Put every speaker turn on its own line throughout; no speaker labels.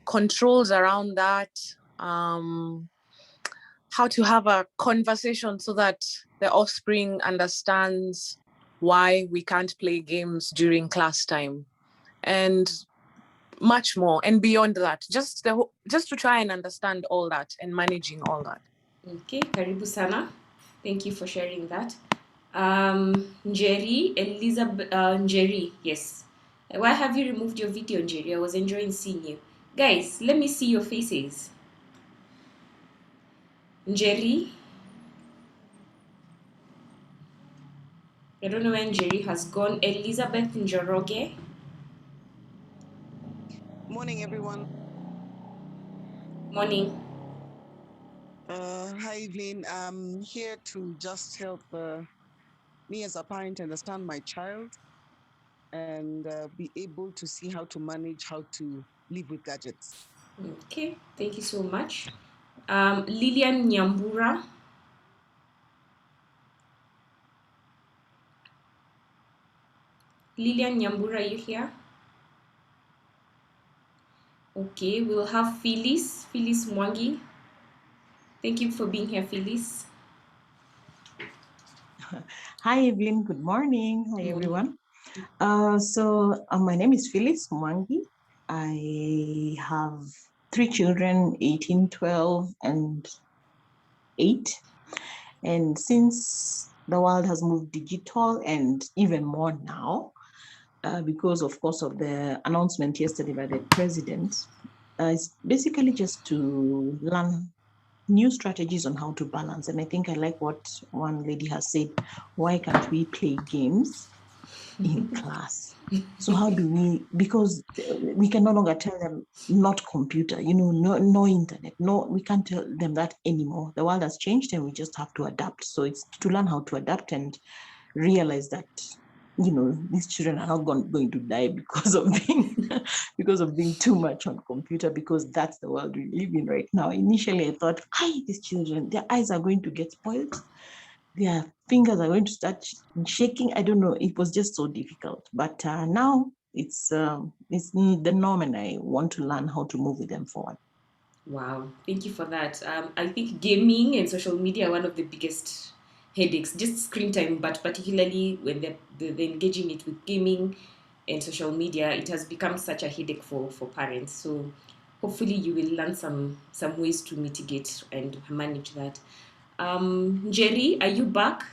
controls around that, how to have a conversation so that the offspring understands why we can't play games during class time, and much more, and beyond that, just to try and understand all that and managing all that.
Okay, karibu sana. Thank you for sharing that. Njeri, Elizabeth, Njeri, yes. Why have you removed your video, Njeri? I was enjoying seeing you. Guys, let me see your faces. Njeri. I don't know when Njeri has gone. Elizabeth Njoroge.
Morning, everyone.
Morning.
Hi, Evelyn. I'm here to just help me as a parent understand my child and be able to see how to manage how to live with gadgets.
Okay, thank you so much. Lilian Nyambura. Lilian Nyambura, are you here? Okay, we'll have Felix Mwangi. Thank you for being here, Felix.
Hi, Evelyn. Good morning. Hi, everyone. My name is Felix Mwangi. I have 3 children, 18, 12, and 8. And since the world has moved digital, and even more now, because of course of the announcement yesterday by the president, it's basically just to learn new strategies on how to balance. And I think I like what one lady has said, why can't we play games in class? So how do we, because we can no longer tell them not computer, no internet, we can't tell them that anymore. The world has changed and we just have to adapt. So it's to learn how to adapt and realize that these children are not going to die because of being too much on computer, because that's the world we live in right now. Initially, I thought, these children, their eyes are going to get spoiled. Their fingers are going to start shaking. I don't know. It was just so difficult. But now it's the norm, and I want to learn how to move with them forward.
Wow, thank you for that. I think gaming and social media are one of the biggest headaches, just screen time, but particularly when they're engaging it with gaming and social media, it has become such a headache for parents. So hopefully you will learn some ways to mitigate and manage that. Njeri, are you back?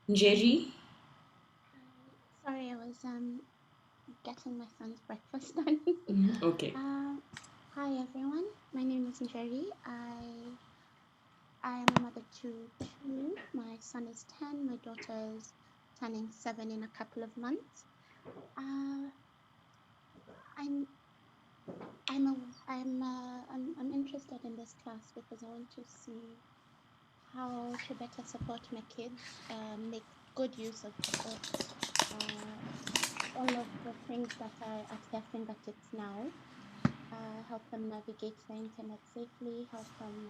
Njeri?
Sorry, I was getting my son's breakfast done.
Okay.
Hi everyone, my name is Njeri. I am a mother to 2. My son is 10. My daughter is turning 7 in a couple of months. I'm interested in this class because I want to see how to better support my kids, make good use of all of the things that are at their fingertips now, help them navigate the internet safely, help them,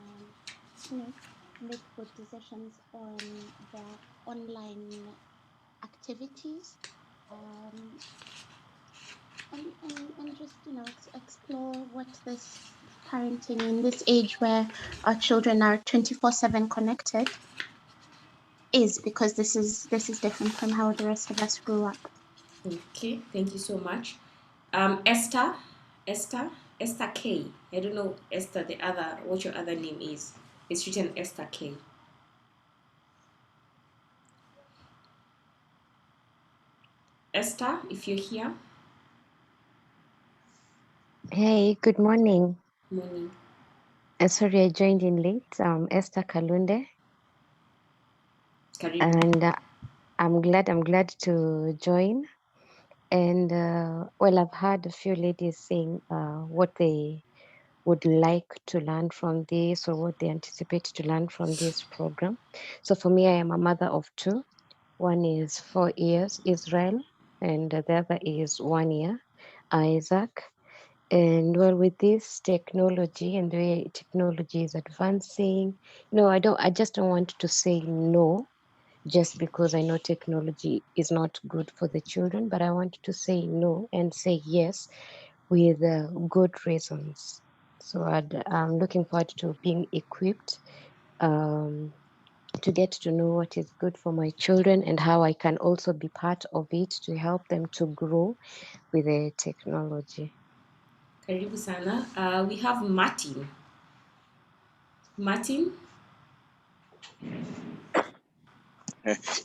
make good decisions on their online activities, and just explore what this parenting in this age where our children are 24/7 connected is, because this is different from how the rest of us grew up.
Okay, thank you so much. Esther K. I don't know, Esther, what your other name is. It's written Esther K. Esther, if you're here.
Hey, good morning.
Morning.
Sorry, I joined in late. Esther Kalunde.
Karibu.
And I'm glad to join. And I've heard a few ladies saying what they would like to learn from this, or what they anticipate to learn from this program. So for me, I am a mother of 2. One is 4 years, Israel, and the other is 1 year, Isaac. And with this technology and the way technology is advancing, I just don't want to say no just because I know technology is not good for the children, but I want to say no and say yes with good reasons. So I'm looking forward to being equipped to get to know what is good for my children and how I can also be part of it to help them to grow with the technology.
Karibu sana. We have Martin. Martin?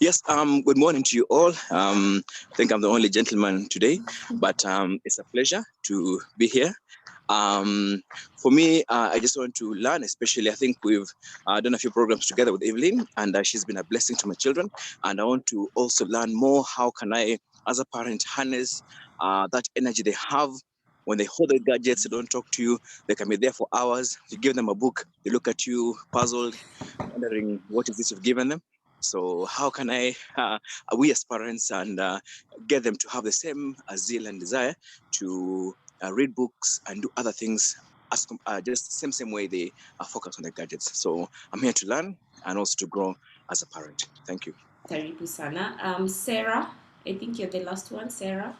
Yes, good morning to you all. I think I'm the only gentleman today, but it's a pleasure to be here. For me, I just want to learn, especially I think we've done a few programs together with Evelyn, and she's been a blessing to my children. And I want to also learn more, how can I, as a parent, harness that energy they have when they hold the gadgets, they don't talk to you, they can be there for hours. You give them a book, they look at you puzzled, wondering what is this you've given them. So how can we as parents and get them to have the same zeal and desire to read books and do other things as just the same way they focus on the gadgets. So I'm here to learn and also to grow as a parent. Thank you.
Karibu sana. Sarah, I think you're the last one, Sarah.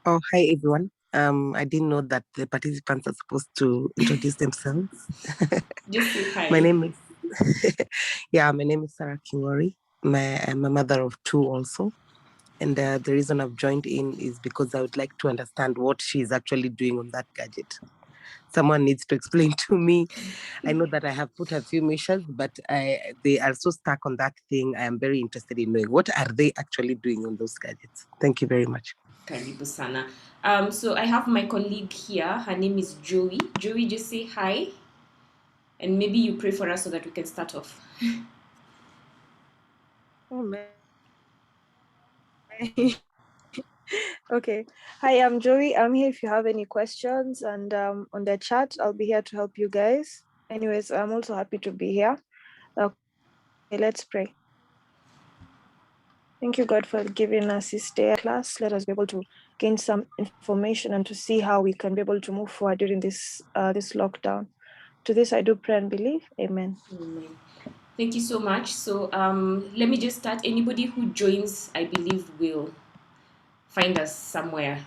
Oh, hi everyone. I didn't know that the participants are supposed to introduce themselves.
Just say hi.
My name is my name is Sarah Kingori. I'm a mother of two also. And the reason I've joined in is because I would like to understand what she's actually doing on that gadget. Someone needs to explain to me. I know that I have put a few measures, but they are so stuck on that thing. I am very interested in knowing what are they actually doing on those gadgets. Thank you very much.
Karibu sana. So I have my colleague here. Her name is Joey. Joey, just say hi. And maybe you pray for us so that we can start off.
Oh man. Okay. Hi, I'm Joey. I'm here if you have any questions, and on the chat, I'll be here to help you guys. Anyways, I'm also happy to be here. Okay, let's pray. Thank you, God, for giving us this day class. Let us be able to gain some information and to see how we can be able to move forward during this this lockdown. To this, I do pray and believe. Amen.
Amen. Thank you so much. So let me just start. Anybody who joins, I believe, will find us somewhere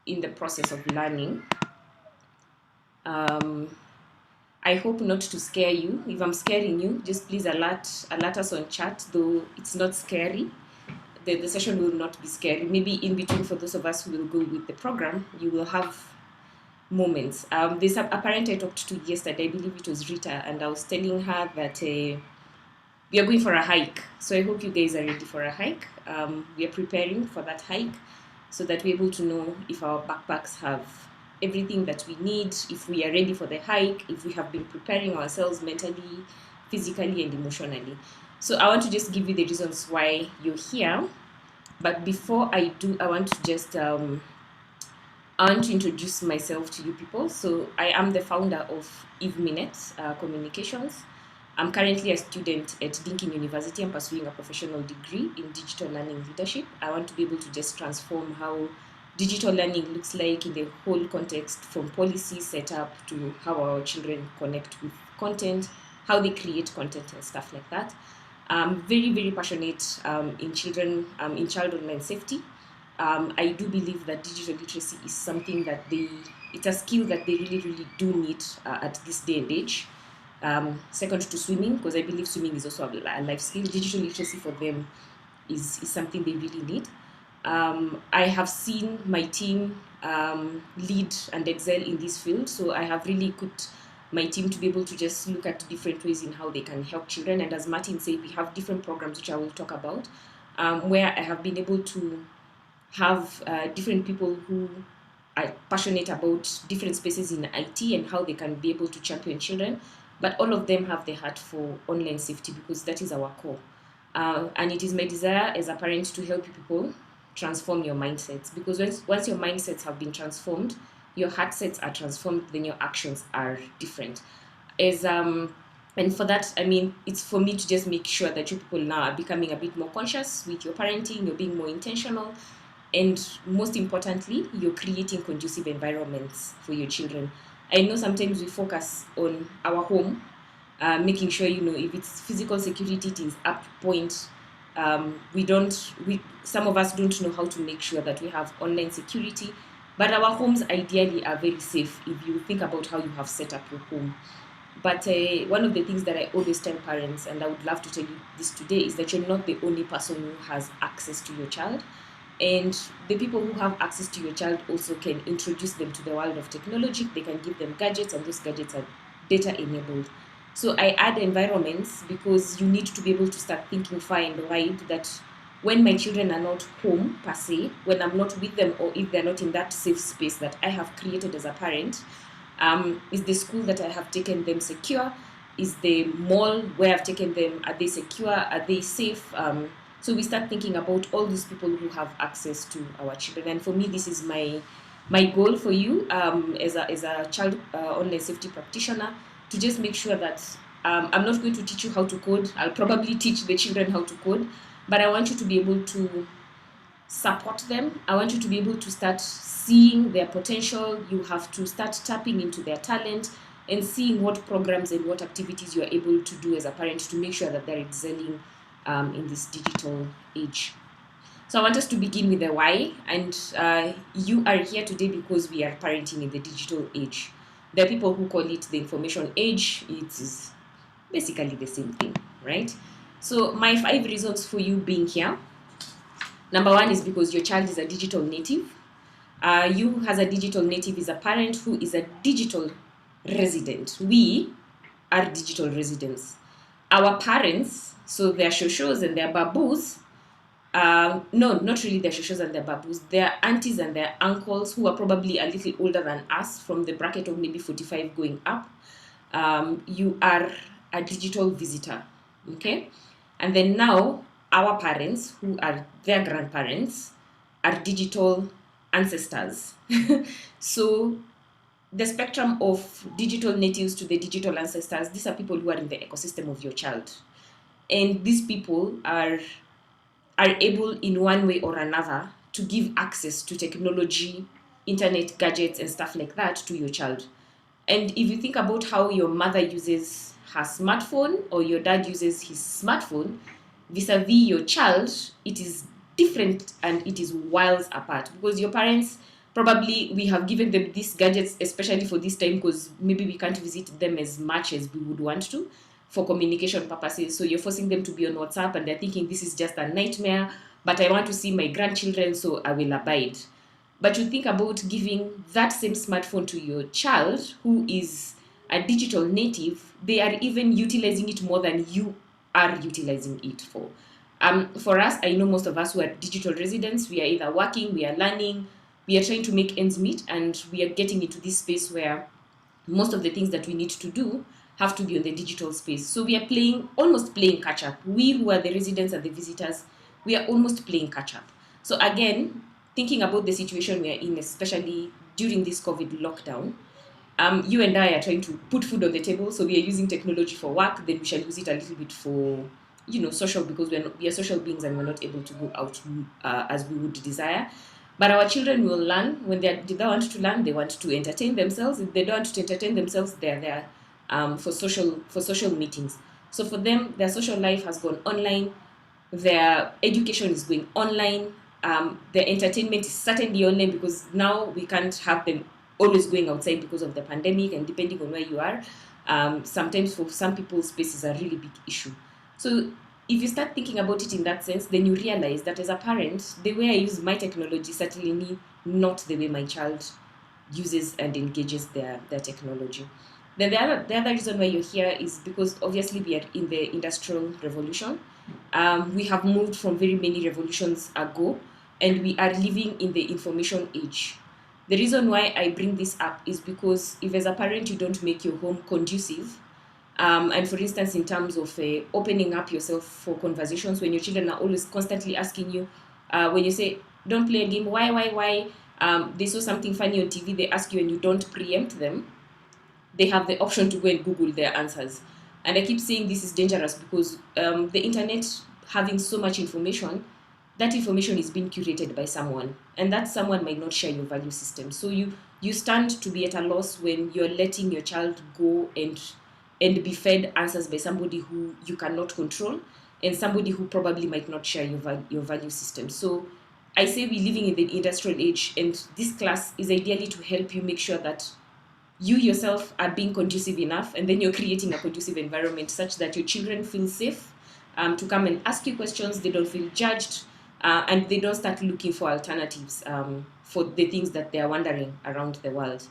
in the process of learning. I hope not to scare you. If I'm scaring you, just please alert us on chat, though it's not scary. The session will not be scary. Maybe in between, for those of us who will go with the program, you will have moments. There's a parent I talked to yesterday, I believe it was Rita, and I was telling her that we are going for a hike. So I hope you guys are ready for a hike. We are preparing for that hike so that we're able to know if our backpacks have everything that we need, if we are ready for the hike, if we have been preparing ourselves mentally, physically, and emotionally. So I want to just give you the reasons why you're here. But before I do, I want to just I want to introduce myself to you people. So I am the founder of Eve Minutes Communications. I'm currently a student at Dinkin University. I'm pursuing a professional degree in digital learning leadership. I want to be able to just transform how digital learning looks like in the whole context, from policy setup to how our children connect with content, how they create content and stuff like that. I'm very, very passionate in child online safety. I do believe that digital literacy is something that it's a skill that they really, really do need at this day and age. Second to swimming, because I believe swimming is also a life skill. Digital literacy for them is something they really need. I have seen my team lead and excel in this field, so I have really equipped my team to be able to just look at different ways in how they can help children. And as Martin said, we have different programs which I will talk about, where I have been able to have different people who are passionate about different spaces in IT and how they can be able to champion children. But all of them have the heart for online safety, because that is our core. And it is my desire as a parent to help people transform your mindsets, because once your mindsets have been transformed, your heart sets are transformed, then your actions are different. And for that, I mean, it's for me to just make sure that you people now are becoming a bit more conscious with your parenting, you're being more intentional, and most importantly, you're creating conducive environments for your children. I know sometimes we focus on our home, making sure, if it's physical security, it is up point, some of us don't know how to make sure that we have online security, but our homes ideally are very safe if you think about how you have set up your home. But one of the things that I always tell parents, and I would love to tell you this today, is that you're not the only person who has access to your child. And the people who have access to your child also can introduce them to the world of technology. They can give them gadgets, and those gadgets are data enabled. So I add environments because you need to be able to start thinking far and wide that when my children are not home per se, when I'm not with them, or if they're not in that safe space that I have created as a parent, is the school that I have taken them secure? Is the mall where I've taken them, are they secure? Are they safe? So we start thinking about all these people who have access to our children. And for me, this is my goal for you as a child online safety practitioner, to just make sure that I'm not going to teach you how to code. I'll probably teach the children how to code, but I want you to be able to support them. I want you to be able to start seeing their potential. You have to start tapping into their talent and seeing what programs and what activities you are able to do as a parent to make sure that they're excelling in this digital age. So I want us to begin with the why, and you are here today because we are parenting in the digital age. There are people who call it the information age. It is basically the same thing, right? So my 5 reasons for you being here. Number 1 is because your child is a digital native. You as a digital native is a parent who is a digital resident. We are digital residents. Our parents, so their shoshos and their babus, no, not really their shoshos and their babus, their aunties and their uncles who are probably a little older than us, from the bracket of maybe 45 going up, you are a digital visitor, okay? And then now our parents, who are their grandparents, are digital ancestors. So the spectrum of digital natives to the digital ancestors, these are people who are in the ecosystem of your child. And these people are able in one way or another to give access to technology, internet, gadgets, and stuff like that to your child. And if you think about how your mother uses her smartphone or your dad uses his smartphone, vis-a-vis your child, it is different and it is worlds apart. Because your parents, probably we have given them these gadgets, especially for this time, because maybe we can't visit them as much as we would want to for communication purposes. So you're forcing them to be on WhatsApp and they're thinking this is just a nightmare, but I want to see my grandchildren, so I will abide. But you think about giving that same smartphone to your child who is a digital native, they are even utilizing it more than you are utilizing it for. For us, I know most of us who are digital residents, we are either working, we are learning, we are trying to make ends meet, and we are getting into this space where most of the things that we need to do have to be on the digital space. So we are almost playing catch up. We who are the residents and the visitors, we are almost playing catch up. So again, thinking about the situation we are in, especially during this COVID lockdown, you and I are trying to put food on the table. So we are using technology for work, then we shall use it a little bit for, social, because we are social beings and we're not able to go out as we would desire. But our children will learn. When they want to learn, they want to entertain themselves. If they don't want to entertain themselves, they're there for social meetings. So for them, their social life has gone online. Their education is going online. Their entertainment is certainly online, because now we can't have them always going outside because of the pandemic, and depending on where you are, sometimes for some people space is a really big issue. So if you start thinking about it in that sense, then you realize that as a parent, the way I use my technology certainly not the way my child uses and engages their technology. Then the other reason why you're here is because obviously we are in the Industrial Revolution. We have moved from very many revolutions ago, and we are living in the information age. The reason why I bring this up is because if as a parent you don't make your home conducive, and for instance, in terms of opening up yourself for conversations, when your children are always constantly asking you, when you say, don't play a game, why? They saw something funny on TV, they ask you and you don't preempt them, they have the option to go and Google their answers. And I keep saying this is dangerous because the internet having so much information, that information is being curated by someone, and that someone might not share your value system. So you stand to be at a loss when you're letting your child go and be fed answers by somebody who you cannot control, and somebody who probably might not share your value system. So I say we're living in the industrial age, and this class is ideally to help you make sure that you yourself are being conducive enough, and then you're creating a conducive environment such that your children feel safe to come and ask you questions. They don't feel judged, and they don't start looking for alternatives for the things that they are wondering around the world.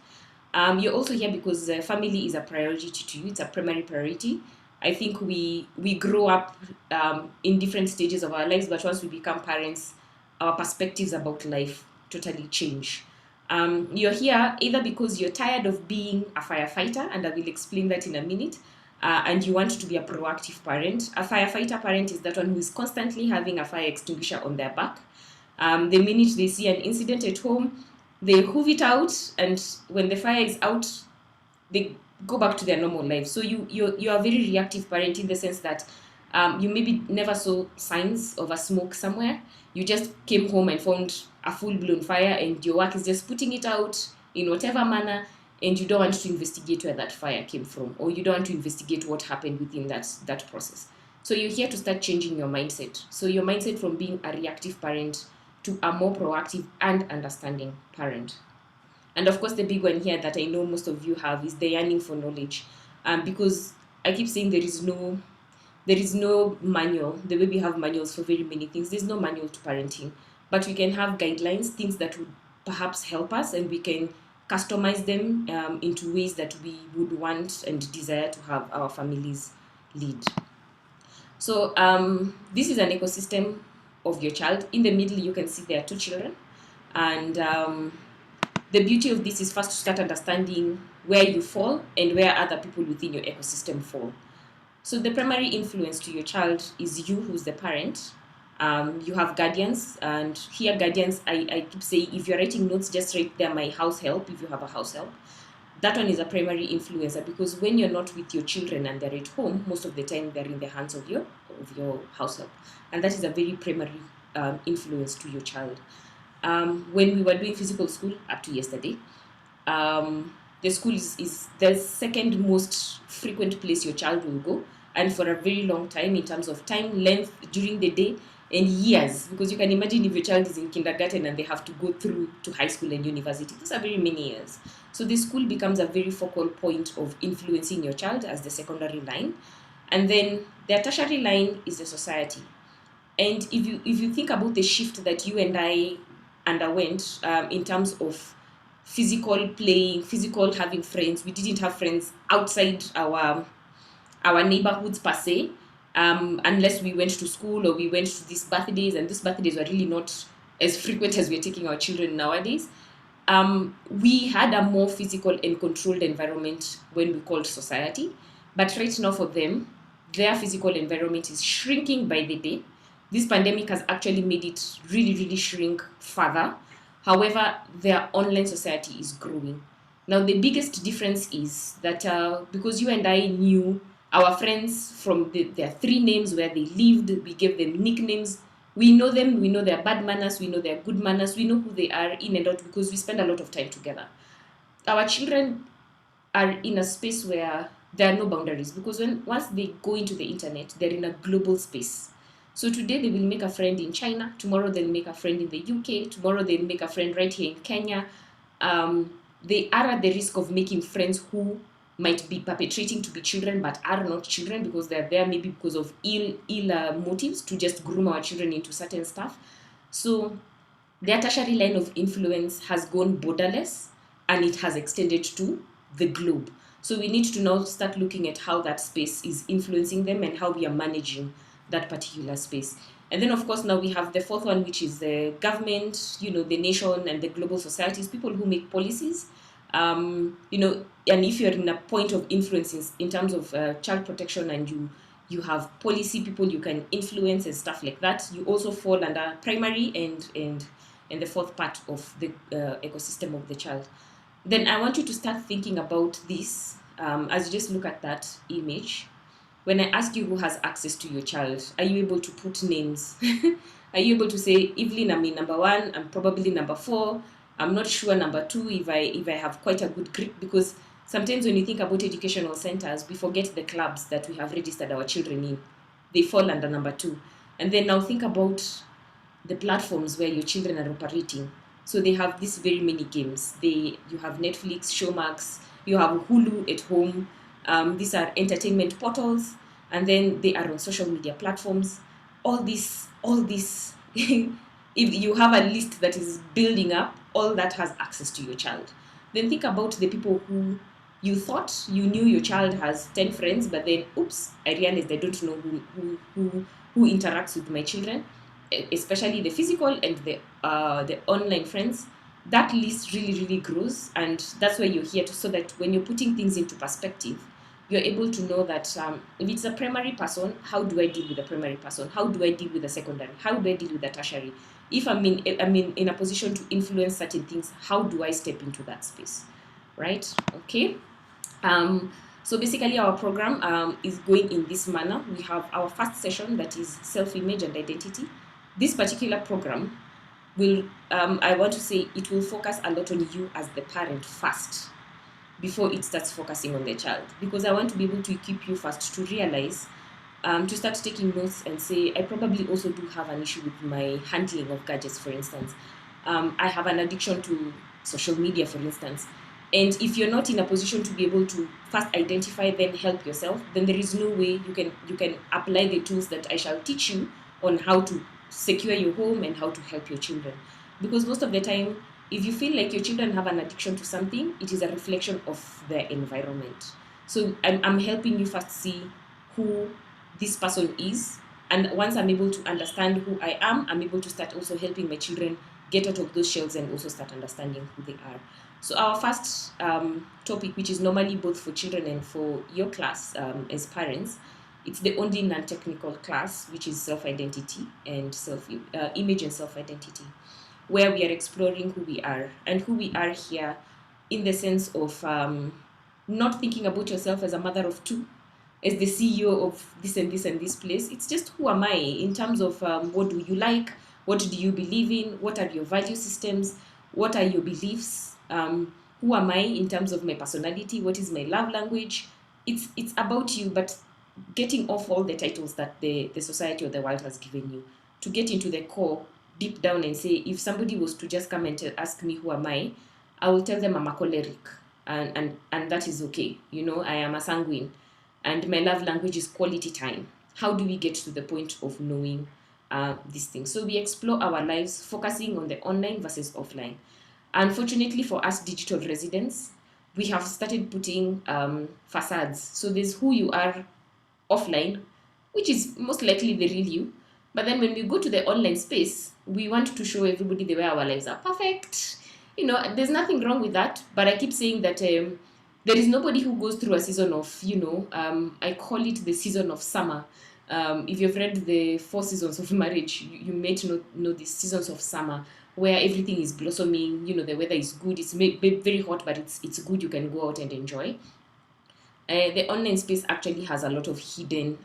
You're also here because family is a priority to you. It's a primary priority. I think we grow up in different stages of our lives, but once we become parents, our perspectives about life totally change. You're here either because you're tired of being a firefighter, and I will explain that in a minute, and you want to be a proactive parent. A firefighter parent is that one who is constantly having a fire extinguisher on their back. The minute they see an incident at home, they hoof it out, and when the fire is out, they go back to their normal life. So you're a very reactive parent in the sense that you maybe never saw signs of a smoke somewhere. You just came home and found a full-blown fire, and your work is just putting it out in whatever manner, and you don't want to investigate where that fire came from, or you don't want to investigate what happened within that process. So you're here to start changing your mindset. So your mindset from being a reactive parent to a more proactive and understanding parent. And of course, the big one here that I know most of you have is the yearning for knowledge. Because I keep saying there is no manual. The way we have manuals for very many things, there's no manual to parenting. But we can have guidelines, things that would perhaps help us, and we can customize them into ways that we would want and desire to have our families lead. So this is an ecosystem of your child. In the middle, you can see there are two children. And the beauty of this is first to start understanding where you fall and where other people within your ecosystem fall. So the primary influence to your child is you, who's the parent. You have guardians, and here guardians, I keep saying, if you're writing notes, just write there my house help, if you have a house help. That one is a primary influencer, because when you're not with your children and they're at home, most of the time they're in the hands of your house help. And that is a very primary influence to your child. When we were doing physical school up to yesterday, the school is the second most frequent place your child will go, and for a very long time in terms of time, length during the day, and years, because you can imagine if your child is in kindergarten and they have to go through to high school and university, those are very many years. So the school becomes a very focal point of influencing your child as the secondary line. And then the tertiary line is the society. And if you think about the shift that you and I underwent in terms of physical playing, physical having friends, we didn't have friends outside our neighborhoods per se, unless we went to school or we went to these birthdays, and these birthdays were really not as frequent as we're taking our children nowadays. We had a more physical and controlled environment when we called society, but right now for them, their physical environment is shrinking by the day. This pandemic has actually made it really, really shrink further. However, their online society is growing. Now, the biggest difference is that because you and I knew our friends from their three names, where they lived, we gave them nicknames. We know them, we know their bad manners, we know their good manners, we know who they are in and out, because we spend a lot of time together. Our children are in a space where there are no boundaries, because once they go into the internet, they're in a global space. So today they will make a friend in China, tomorrow they'll make a friend in the UK, tomorrow they'll make a friend right here in Kenya. They are at the risk of making friends who might be perpetrating to be children but are not children, because they're there maybe because of ill motives to just groom our children into certain stuff. So their tertiary line of influence has gone borderless, and it has extended to the globe. So we need to now start looking at how that space is influencing them and how we are managing that particular space. And then, of course, now we have the fourth one, which is the government, the nation and the global societies, people who make policies. And if you're in a point of influence in terms of child protection, and you have policy people you can influence and stuff like that, you also fall under primary and the fourth part of the ecosystem of the child. Then I want you to start thinking about this as you just look at that image. When I ask you who has access to your child, are you able to put names? Are you able to say, Evelyn, I'm in number 1, I'm probably number 4, I'm not sure number 2 if I have quite a good grip? Because sometimes when you think about educational centers, we forget the clubs that we have registered our children in. they fall under number 2. And then now think about the platforms where your children are operating. So they have these very many games. You have Netflix, Showmax, you have Hulu at home. These are entertainment portals, and then they are on social media platforms. All this. If you have a list that is building up, all that has access to your child. Then think about the people who you thought you knew your child has 10 friends, but then, oops, I realized I don't know who interacts with my children, especially the physical and the online friends. That list really grows, and that's why you're here so that when you're putting things into perspective, you're able to know that if it's a primary person, how do I deal with a primary person? How do I deal with a secondary? How do I deal with a tertiary? If I'm in a position to influence certain things, how do I step into that space, right? Okay. So basically our program is going in this manner. We have our first session, that is self-image and identity. This particular program will, I want to say, it will focus a lot on you as the parent first, before it starts focusing on the child, because I want to be able to equip you first to realize, to start taking notes and say, I probably also do have an issue with my handling of gadgets, for instance. I have an addiction to social media, for instance. And if you're not in a position to be able to first identify, then help yourself, then there is no way you can apply the tools that I shall teach you on how to secure your home and how to help your children. Because most of the time, if you feel like your children have an addiction to something, it is a reflection of their environment. So I'm helping you first see who this person is. And once I'm able to understand who I am, I'm able to start also helping my children get out of those shells and also start understanding who they are. So our first topic, which is normally both for children and for your class as parents, it's the only non-technical class, which is self-identity and self-image and self-identity, where we are exploring who we are, and who we are here in the sense of not thinking about yourself as a mother of 2, as the CEO of this and this and this place. It's just, who am I in terms of what do you like, what do you believe in, what are your value systems, what are your beliefs, who am I in terms of my personality, what is my love language. It's about you, but getting off all the titles that the society or the world has given you, to get into the core deep down and say, if somebody was to just come and ask me who am I will tell them I'm a choleric, and that is okay. I am a sanguine, and my love language is quality time. How do we get to the point of knowing these things? So we explore our lives focusing on the online versus offline. Unfortunately for us digital residents, we have started putting facades. So there's who you are offline, which is most likely the real you. But then when we go to the online space, we want to show everybody the way our lives are perfect. There's nothing wrong with that. But I keep saying that there is nobody who goes through a season of, I call it the season of summer. If you've read the 4 seasons of marriage, you may know the seasons of summer, where everything is blossoming. The weather is good. It's very hot, but it's good. You can go out and enjoy. The online space actually has a lot of hidden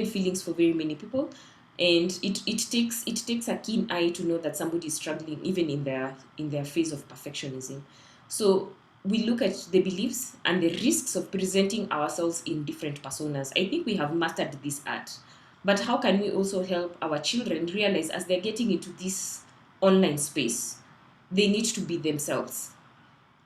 feelings for very many people, and it takes a keen eye to know that somebody is struggling even in their phase of perfectionism. So we look at the beliefs and the risks of presenting ourselves in different personas. I think we have mastered this art, but how can we also help our children realize, as they're getting into this online space, they need to be themselves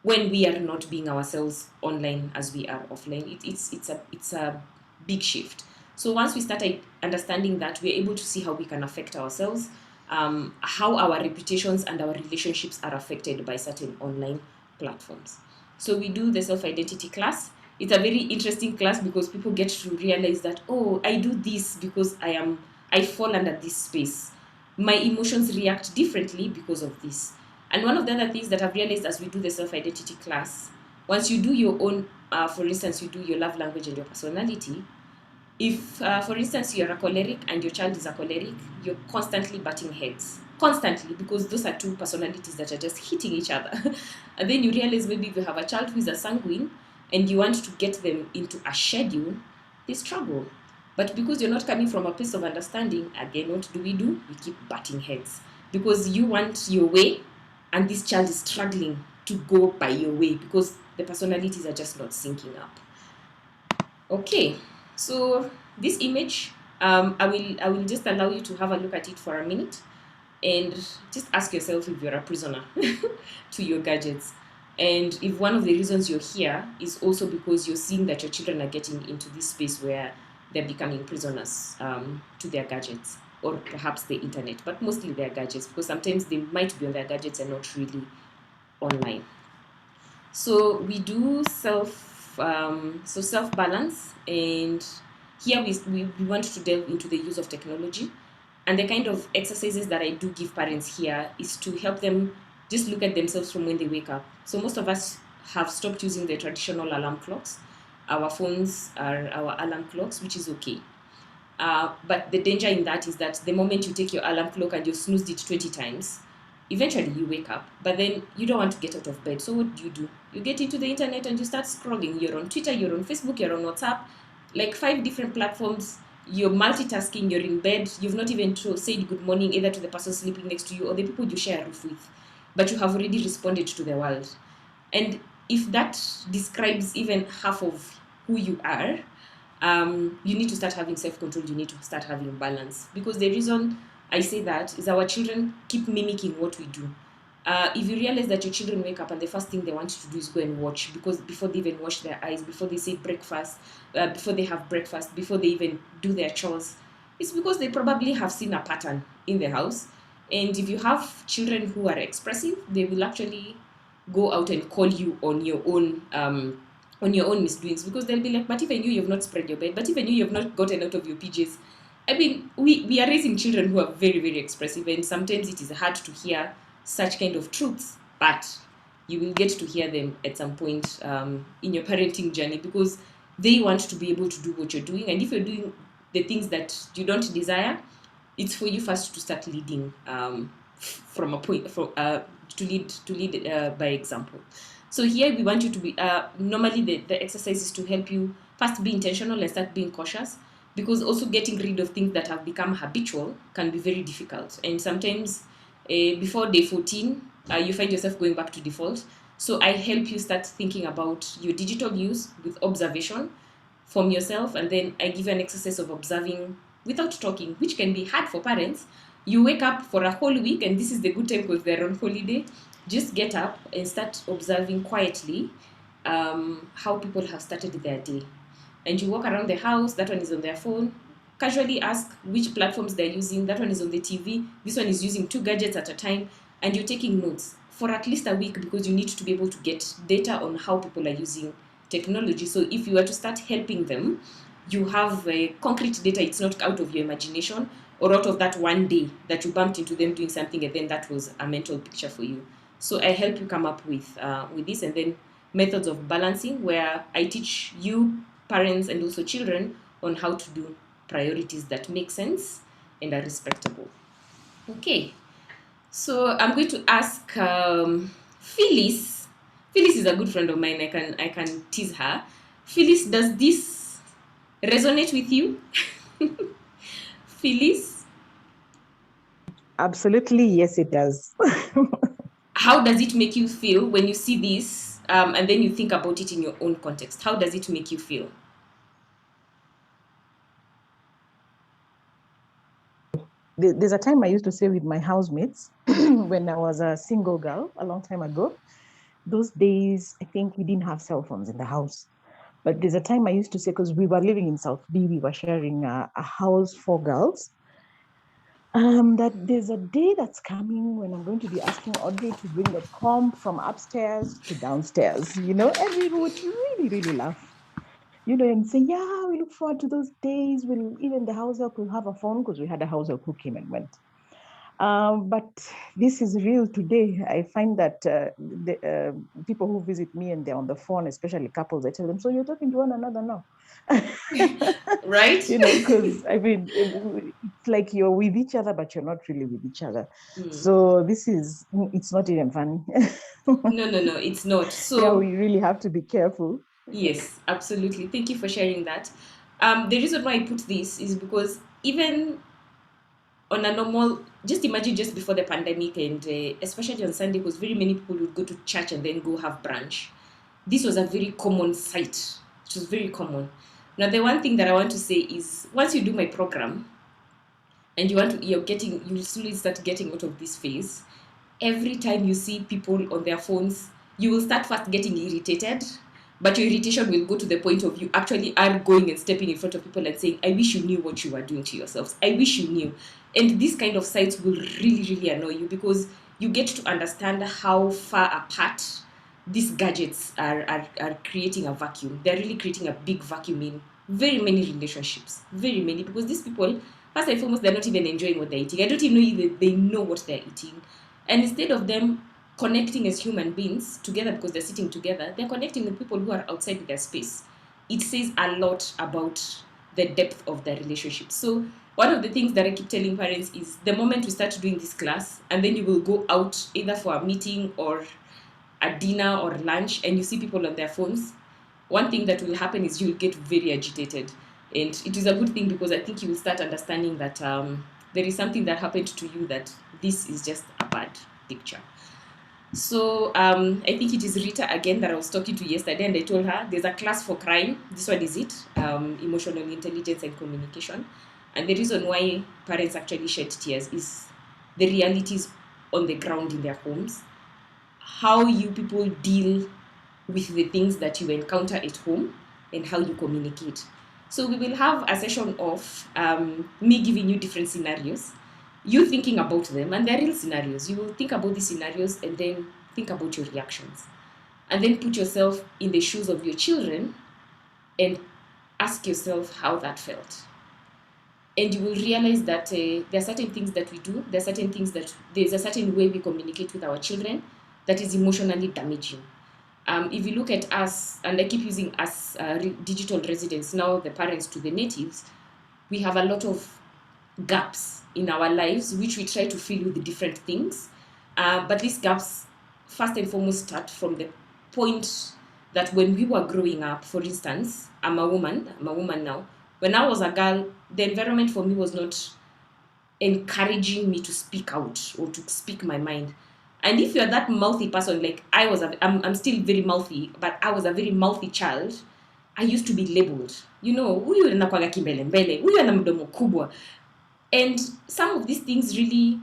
when we are not being ourselves online as we are offline? It's a big shift. So once we start understanding that, we're able to see how we can affect ourselves, how our reputations and our relationships are affected by certain online platforms. So we do the self-identity class. It's a very interesting class because people get to realize that, oh, I do this because I fall under this space. My emotions react differently because of this. And one of the other things that I've realized as we do the self-identity class, once you do your own, for instance, you do your love language and your personality. If, for instance, you're a choleric and your child is a choleric, you're constantly butting heads. Constantly, because those are 2 personalities that are just hitting each other. And then you realize, maybe if you have a child who is a sanguine and you want to get them into a schedule, they struggle. But because you're not coming from a place of understanding, again, what do? We keep butting heads. Because you want your way, and this child is struggling to go by your way because the personalities are just not syncing up. Okay, so this image I will just allow you to have a look at it for a minute and just ask yourself if you're a prisoner to your gadgets. And if one of the reasons you're here is also because you're seeing that your children are getting into this space where they're becoming prisoners to their gadgets, or perhaps the internet, but mostly their gadgets, because sometimes they might be on their gadgets and not really online. So we do self balance, and here we want to delve into the use of technology. And the kind of exercises that I do give parents here is to help them just look at themselves from when they wake up. So most of us have stopped using the traditional alarm clocks. Our phones are our alarm clocks, which is okay. But the danger in that is that the moment you take your alarm clock and you snoozed it 20 times, eventually you wake up, but then you don't want to get out of bed. So what do? You get into the internet and you start scrolling. You're on Twitter, you're on Facebook, you're on WhatsApp, like 5 different platforms. You're multitasking, you're in bed, you've not even said good morning either to the person sleeping next to you or the people you share a roof with, but you have already responded to the world. And if that describes even half of who you are, you need to start having self-control, you need to start having balance. Because the reason I say that is our children keep mimicking what we do. If you realize that your children wake up and the first thing they want you to do is go and watch, because before they even wash their eyes, before they say breakfast, before they have breakfast, before they even do their chores, it's because they probably have seen a pattern in the house. And if you have children who are expressive, they will actually go out and call you on your own misdoings, because they'll be like, but even you've not spread your bed, but even you've not gotten out of your PJs. I mean, we are raising children who are very, very expressive, and sometimes it is hard to hear such kind of truths, but you will get to hear them at some point in your parenting journey, because they want to be able to do what you're doing. And if you're doing the things that you don't desire, it's for you first to start leading from a point to lead by example. So here we want you to be normally the exercise is to help you first be intentional and start being cautious, because also getting rid of things that have become habitual can be very difficult. And sometimes before day 14, you find yourself going back to default. So I help you start thinking about your digital use with observation from yourself, and then I give you an exercise of observing without talking, which can be hard for parents. You wake up for a whole week, and this is the good time because they're on holiday. Just get up and start observing quietly how people have started their day. And you walk around the house, that one is on their phone. Casually ask which platforms they're using. That one is on the TV. This one is using 2 gadgets at a time. And you're taking notes for at least a week, because you need to be able to get data on how people are using technology. So if you were to start helping them, you have concrete data. It's not out of your imagination or out of that one day that you bumped into them doing something and then that was a mental picture for you. So I help you come up with this, and then methods of balancing, where I teach you, parents and also children, on how to do priorities that make sense and are respectable. Okay, so I'm going to ask Phyllis. Phyllis is a good friend of mine. I can tease her. Phyllis, does this resonate with you? Phyllis?
Absolutely, yes, it does.
How does it make you feel when you see this and then you think about it in your own context? How does it make you feel?
There's a time I used to stay with my housemates when I was a single girl a long time ago. Those days, I think we didn't have cell phones in the house. But there's a time I used to say, because we were living in South B, we were sharing a house for girls, that there's a day that's coming when I'm going to be asking Audrey to bring the comb from upstairs to downstairs, and we would really, really laugh, and say, yeah, we look forward to those days. Even the house help will have a phone, because we had a house help who came and went. But this is real today. I find that the people who visit me and they're on the phone, especially couples, I tell them, so you're talking to one another now.
Right?
Because it's like you're with each other, but you're not really with each other. So it's not even funny.
No, it's not. So
yeah, we really have to be careful.
Yes, absolutely. Thank you for sharing that. The reason why I put this is because even on a normal, just imagine just before the pandemic, and especially on Sunday, because very many people would go to church and then go have brunch. This was a very common sight. It was very common. Now, the one thing that I want to say is, once you do my program, and you'll slowly start getting out of this phase. Every time you see people on their phones, you will start first getting irritated, but your irritation will go to the point of you actually are going and stepping in front of people and saying, I wish you knew what you are doing to yourselves. I wish you knew. And these kind of sites will really, really annoy you, because you get to understand how far apart these gadgets are creating a vacuum. They're really creating a big vacuum in very many relationships. Very many, because these people, first and foremost, they're not even enjoying what they're eating. I don't even know if they know what they're eating. And instead of them connecting as human beings together because they're sitting together, they're connecting with people who are outside their space. It says a lot about the depth of their relationship. So one of the things that I keep telling parents is, the moment we start doing this class, and then you will go out either for a meeting or a dinner or lunch, and you see people on their phones, one thing that will happen is you'll get very agitated. And it is a good thing, because I think you will start understanding that there is something that happened to you, that this is just a bad picture. So I think it is Rita again that I was talking to yesterday, and I told her there's a class for crying. This one is it, emotional intelligence and communication. And the reason why parents actually shed tears is the realities on the ground in their homes, how you people deal with the things that you encounter at home, and how you communicate. So we will have a session of me giving you different scenarios, you thinking about them, and they're real scenarios. You will think about these scenarios and then think about your reactions. And then put yourself in the shoes of your children and ask yourself how that felt. And you will realize that there are certain things that we do, there's a certain way we communicate with our children that is emotionally damaging. If you look at us, and I keep using us digital residents, now the parents to the natives, we have a lot of gaps in our lives, which we try to fill with different things. But these gaps, first and foremost, start from the point that when we were growing up, for instance, I'm a woman now. When I was a girl, the environment for me was not encouraging me to speak out or to speak my mind. And if you're that mouthy person, like I was, I'm still very mouthy, but I was a very mouthy child, I used to be labeled. You know, huyu anakuwaga kimbelembele, huyu ana mdomo kubwa. And some of these things really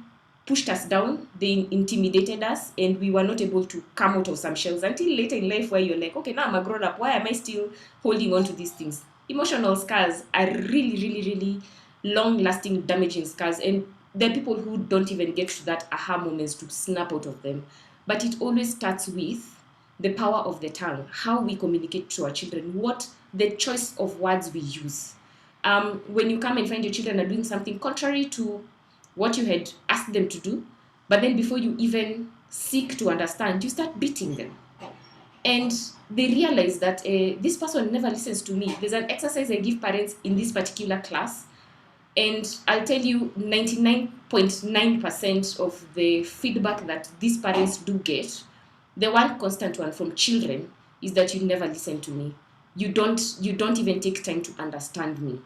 pushed us down. They intimidated us, and we were not able to come out of some shells until later in life, where you're like, okay, now I'm a grown up. Why am I still holding on to these things? Emotional scars are really, really, really long-lasting, damaging scars. And there are people who don't even get to that aha moments to snap out of them. But it always starts with the power of the tongue, how we communicate to our children, what the choice of words we use. When you come and find your children are doing something contrary to what you had asked them to do, but then before you even seek to understand, you start beating them. And they realize that this person never listens to me. There's an exercise I give parents in this particular class, and I'll tell you 99.9% of the feedback that these parents do get, the one constant one from children, is that you never listen to me. You don't even take time to understand me.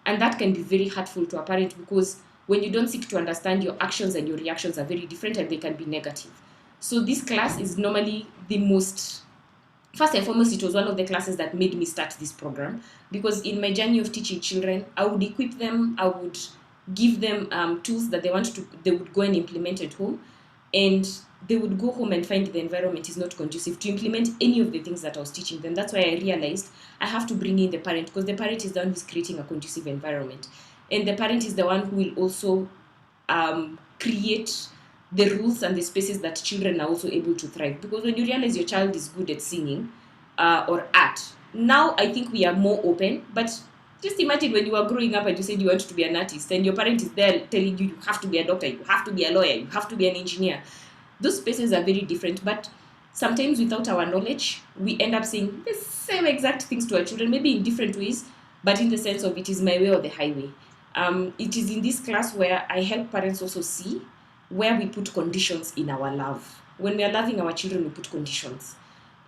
And that can be very hurtful to a parent, because when you don't seek to understand, your actions and your reactions are very different, and they can be negative. So this class is normally the most, first and foremost, it was one of the classes that made me start this program, because in my journey of teaching children, I would equip them, I would give them tools that they would go and implement at home, and they would go home and find the environment is not conducive to implement any of the things that I was teaching them. That's why I realized I have to bring in the parent, because the parent is the one who's creating a conducive environment. And the parent is the one who will also create the rules and the spaces that children are also able to thrive. Because when you realize your child is good at singing or art, now I think we are more open. But just imagine when you were growing up and you said you want to be an artist, and your parent is there telling you have to be a doctor, you have to be a lawyer, you have to be an engineer. Those spaces are very different, but sometimes without our knowledge, we end up saying the same exact things to our children, maybe in different ways, but in the sense of it is my way or the highway. It is in this class where I help parents also see where we put conditions in our love. When we are loving our children, we put conditions.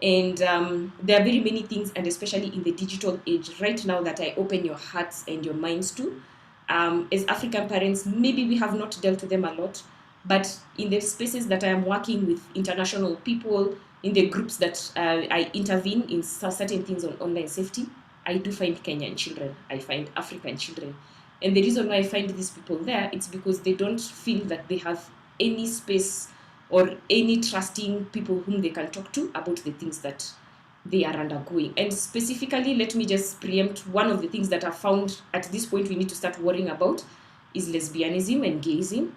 And there are very many things, and especially in the digital age right now, that I open your hearts and your minds to. As African parents, maybe we have not dealt with them a lot, but in the spaces that I am working with international people, in the groups that I intervene in certain things on online safety, I do find Kenyan children, I find African children. And the reason why I find these people there, it's because they don't feel that they have any space or any trusting people whom they can talk to about the things that they are undergoing. And specifically, let me just preempt one of the things that I found at this point we need to start worrying about is lesbianism and gayism.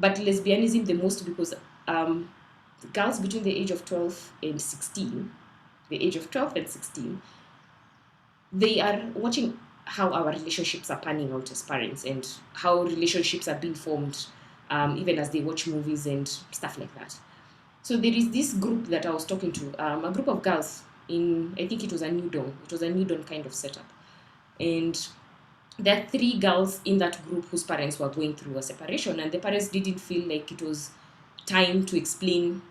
But lesbianism the most because girls between the age of 12 and 16, the age of 12 and 16, they are watching how our relationships are panning out as parents and how relationships are being formed, even as they watch movies and stuff like that. So there is this group that I was talking to, a group of girls in, I think it was a New Dawn. It was a New Dawn kind of setup. And there are 3 girls in that group whose parents were going through a separation, and the parents didn't feel like it was time to explain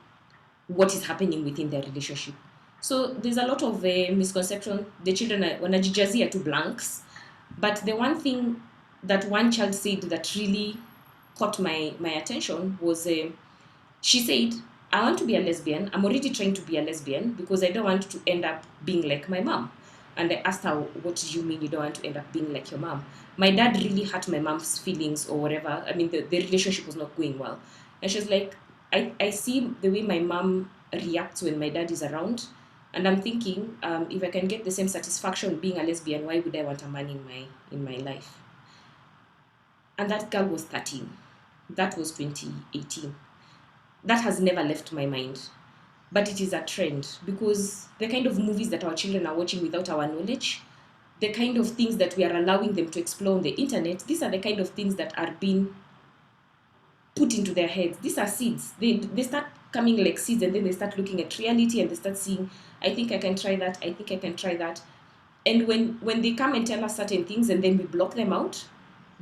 what is happening within their relationship. So there's a lot of misconception. The children are wanajijazia to blanks. But the one thing that one child said that really caught my attention was she said, I want to be a lesbian. I'm already trying to be a lesbian because I don't want to end up being like my mom. And I asked her, what do you mean you don't want to end up being like your mom? My dad really hurt my mom's feelings or whatever. I mean, the relationship was not going well. And she's like, I see the way my mom reacts when my dad is around. And I'm thinking, if I can get the same satisfaction being a lesbian, why would I want a man in my life? And that girl was 13. That was 2018. That has never left my mind. But it is a trend because the kind of movies that our children are watching without our knowledge, the kind of things that we are allowing them to explore on the internet, these are the kind of things that are being put into their heads. These are seeds. They start coming like seeds, and then they start looking at reality and they start seeing, I think I can try that, I think I can try that. And when they come and tell us certain things and then we block them out,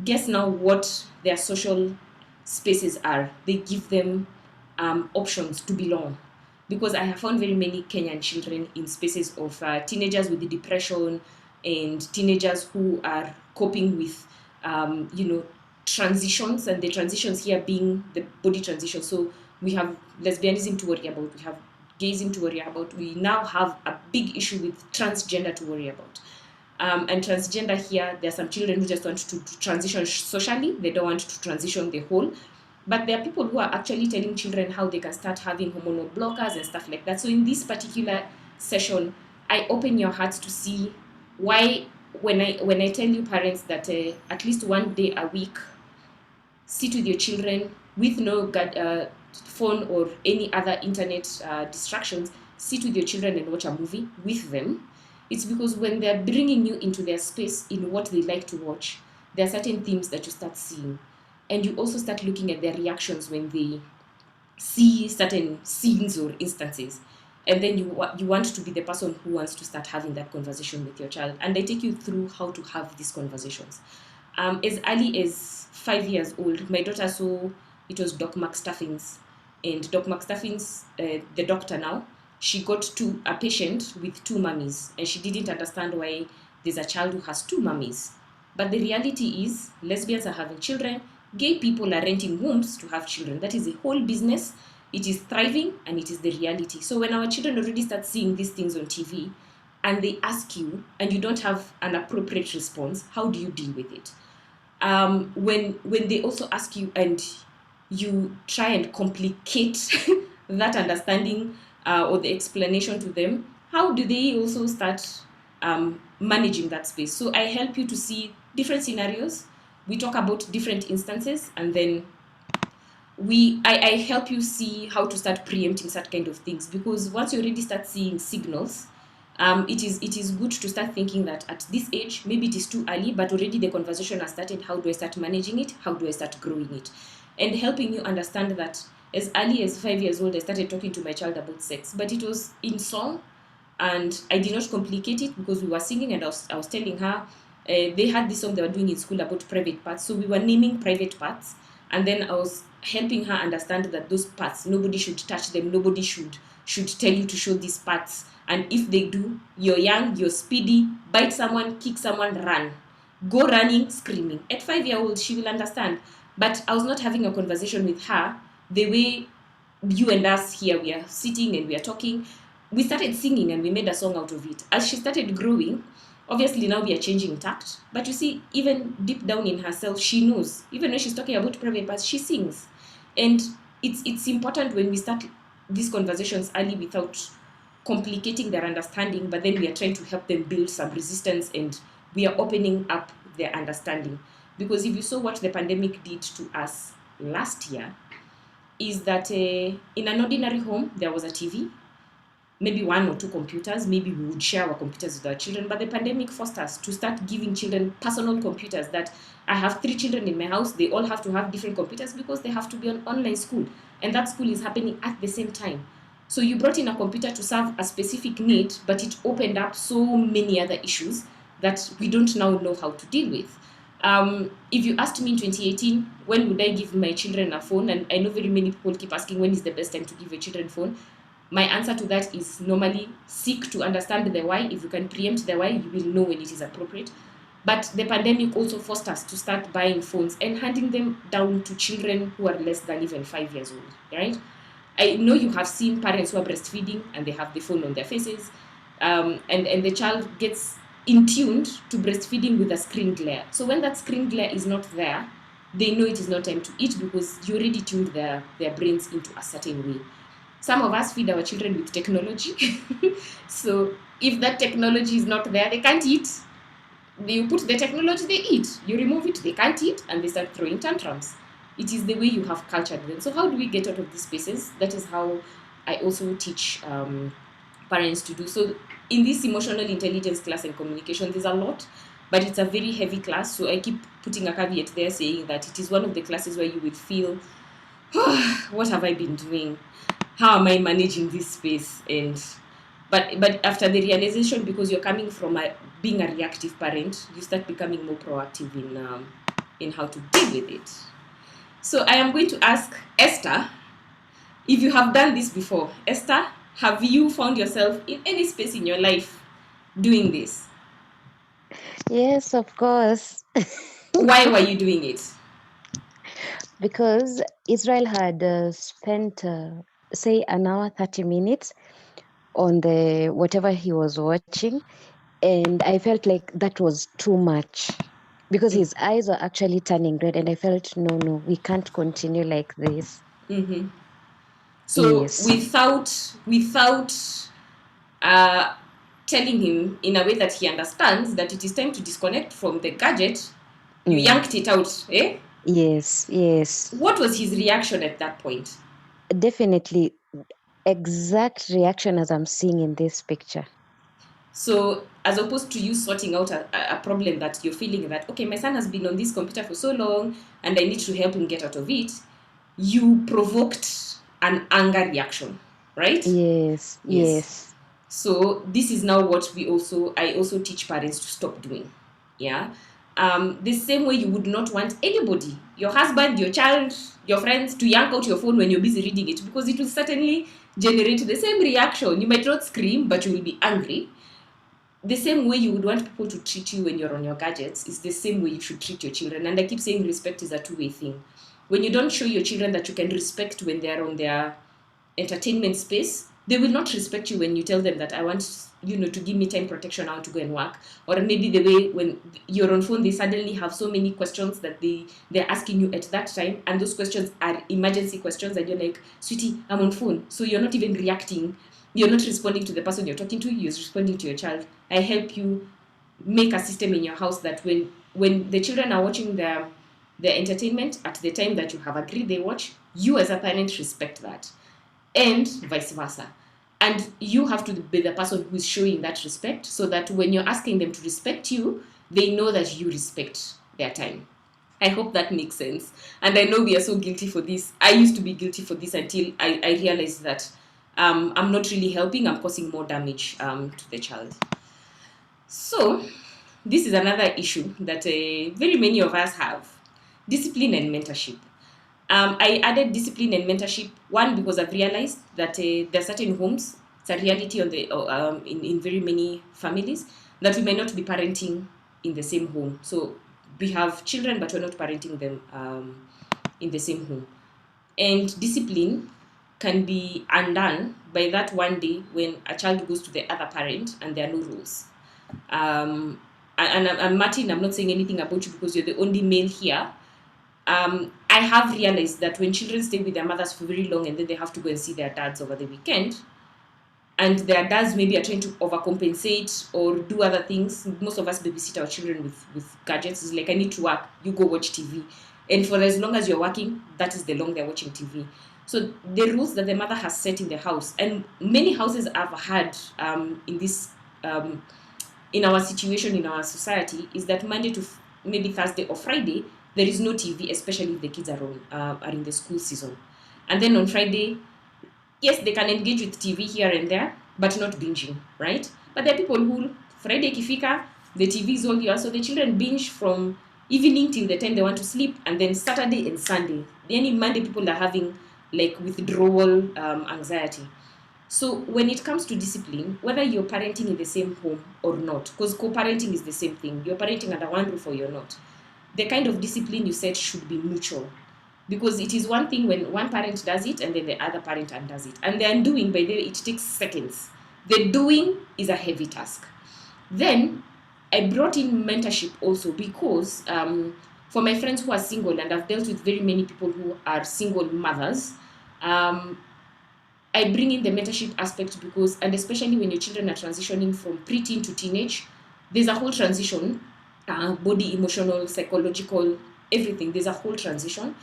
guess now what their social spaces are. They give them options to belong. Because I have found very many Kenyan children in spaces of teenagers with the depression and teenagers who are coping with, transitions, and the transitions here being the body transition. So we have lesbianism to worry about, we have gayism to worry about, we now have a big issue with transgender to worry about. And transgender here, there are some children who just want to transition socially, they don't want to transition the whole. But there are people who are actually telling children how they can start having hormonal blockers and stuff like that. So in this particular session, I open your hearts to see why, when I tell you parents that at least one day a week, sit with your children with no phone or any other internet distractions, sit with your children and watch a movie with them. It's because when they're bringing you into their space in what they like to watch, there are certain themes that you start seeing. And you also start looking at their reactions when they see certain scenes or instances. And then you want to be the person who wants to start having that conversation with your child. And they take you through how to have these conversations. As early as 5 years old, my daughter saw, it was Doc McStuffins. And Doc McStuffins, the doctor now, she got to a patient with 2 mummies. And she didn't understand why there's a child who has 2 mummies. But the reality is, lesbians are having children, gay people are renting homes to have children. That is a whole business. It is thriving and it is the reality. So when our children already start seeing these things on TV and they ask you and you don't have an appropriate response, how do you deal with it? When they also ask you and you try and complicate that understanding or the explanation to them, how do they also start managing that space? So I help you to see different scenarios. We talk about different instances, and then I help you see how to start preempting such kind of things, because once you already start seeing signals, it is good to start thinking that at this age, maybe it is too early, but already the conversation has started. How do I start managing it? How do I start growing it? And helping you understand that as early as 5 years old, I started talking to my child about sex, but it was in song, and I did not complicate it because we were singing, and I was telling her, they had this song they were doing in school about private parts, so we were naming private parts, and then I was helping her understand that those parts, nobody should touch them, nobody should tell you to show these parts, and if they do, you're young, you're speedy, bite someone, kick someone, run, go running, screaming. At 5 years old, she will understand. But I was not having a conversation with her the way you and us here, we are sitting and we are talking. We started singing and we made a song out of it. As she started growing, Obviously now we are changing tact, but you see, even deep down in herself, she knows. Even when she's talking about private parts, she sings. And it's important when we start these conversations early without complicating their understanding, but then we are trying to help them build some resistance, and we are opening up their understanding. Because if you saw what the pandemic did to us last year, is that in an ordinary home, there was a TV, maybe one or two computers, maybe we would share our computers with our children, but the pandemic forced us to start giving children personal computers. That I have 3 children in my house, they all have to have different computers because they have to be on online school, and that school is happening at the same time. So you brought in a computer to serve a specific need, but it opened up so many other issues that we don't now know how to deal with. If you asked me in 2018, when would I give my children a phone, and I know very many people keep asking when is the best time to give your children a phone, my answer to that is normally seek to understand the why. If you can preempt the why, you will know when it is appropriate. But the pandemic also forced us to start buying phones and handing them down to children who are less than even 5 years old, right? I know you have seen parents who are breastfeeding and they have the phone on their faces, and the child gets in tuned to breastfeeding with a screen glare. So when that screen glare is not there, they know it is not time to eat because you already tuned their brains into a certain way. Some of us feed our children with technology. So if that technology is not there, they can't eat. You put the technology, they eat. You remove it, they can't eat, and they start throwing tantrums. It is the way you have cultured them. So how do we get out of these spaces? That is how I also teach parents to do. So in this emotional intelligence class and communication, there's a lot, but it's a very heavy class. So I keep putting a caveat there saying that it is one of the classes where you will feel, what have I been doing? How am I managing this space? But after the realization, because you're coming from being a reactive parent, you start becoming more proactive in how to deal with it. So I am going to ask Esther if you have done this before. Esther, have you found yourself in any space in your life doing this?
Yes, of course.
Why were you doing it?
Because Israel had spent, say, an hour, 30 minutes on the whatever he was watching. And I felt like that was too much because his eyes were actually turning red. And I felt, no, we can't continue like this.
Mm-hmm. So
Yes.
without telling him in a way that he understands that it is time to disconnect from the gadget, you yanked it out, eh?
Yes.
What was his reaction at that point?
Definitely exact reaction as I'm seeing in this picture.
So as opposed to you sorting out a problem that you're feeling that, okay, my son has been on this computer for so long and I need to help him get out of it, you provoked an anger reaction, right?
Yes.
So this is now what I also teach parents to stop doing. Yeah. The same way you would not want anybody, your husband, your child, your friends, to yank out your phone when you're busy reading it, because it will certainly generate the same reaction. You might not scream, but you will be angry. The same way you would want people to treat you when you're on your gadgets is the same way you should treat your children. And I keep saying respect is a two-way thing. When you don't show your children that you can respect when they're on their entertainment space, they will not respect you when you tell them that I want to give me time protection, I want to go and work. Or maybe the way when you're on phone, they suddenly have so many questions that they're asking you at that time, and those questions are emergency questions, and you're like, sweetie, I'm on phone. So you're not even reacting, you're not responding to the person you're talking to, you're responding to your child. I help you make a system in your house that when the children are watching their entertainment at the time that you have agreed they watch, you as a parent respect that, and vice versa. And you have to be the person who is showing that respect, so that when you're asking them to respect you, they know that you respect their time. I hope that makes sense. And I know we are so guilty for this. I used to be guilty for this until I realized that I'm not really helping, I'm causing more damage to the child. So this is another issue that very many of us have: discipline and mentorship. I added discipline and mentorship, one, because I've realized that there are certain homes, it's a reality in very many families, that we may not be parenting in the same home. So we have children, but we're not parenting them in the same home. And discipline can be undone by that one day when a child goes to the other parent and there are no rules. And Martin, I'm not saying anything about you because you're the only male here. I have realized that when children stay with their mothers for very long and then they have to go and see their dads over the weekend, and their dads maybe are trying to overcompensate or do other things. Most of us babysit our children with gadgets. It's like, I need to work, you go watch TV. And for as long as you're working, that is the long they're watching TV. So the rules that the mother has set in the house, and many houses I've had in this, in our situation, in our society, is that Monday to maybe Thursday or Friday, there is no TV, especially if the kids are in the school season. And then on Friday, yes, they can engage with TV here and there, but not binging, right? But there are people who, Friday kifika, the TV is all yours, so the children binge from evening till the time they want to sleep, and then Saturday and Sunday. Then Monday, people are having like withdrawal anxiety. So when it comes to discipline, whether you're parenting in the same home or not, because co-parenting is the same thing, you're parenting under one roof or you're not, the kind of discipline you set should be mutual. Because it is one thing when one parent does it and then the other parent undoes it. And the undoing, by the way, it takes seconds. The doing is a heavy task. Then I brought in mentorship also because for my friends who are single, and I've dealt with very many people who are single mothers, I bring in the mentorship aspect because, and especially when your children are transitioning from preteen to teenage, there's a whole transition, body, emotional, psychological, everything. There's a whole transition.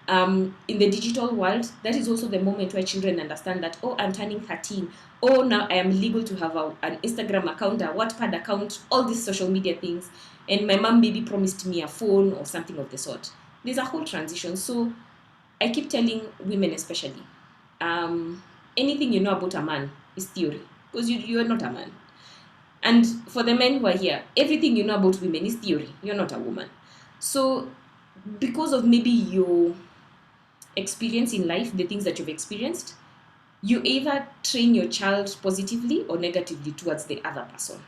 In the digital world, that is also the moment where children understand that, oh, I'm turning 13. Oh, now I am legal to have an Instagram account, a Wattpad account, all these social media things. And my mom maybe promised me a phone or something of the sort. There's a whole transition. So I keep telling women especially, anything you know about a man is theory, because you're not a man. And for the men who are here, everything you know about women is theory. You're not a woman. So because of maybe your experience in life, the things that you've experienced, you either train your child positively or negatively towards the other person.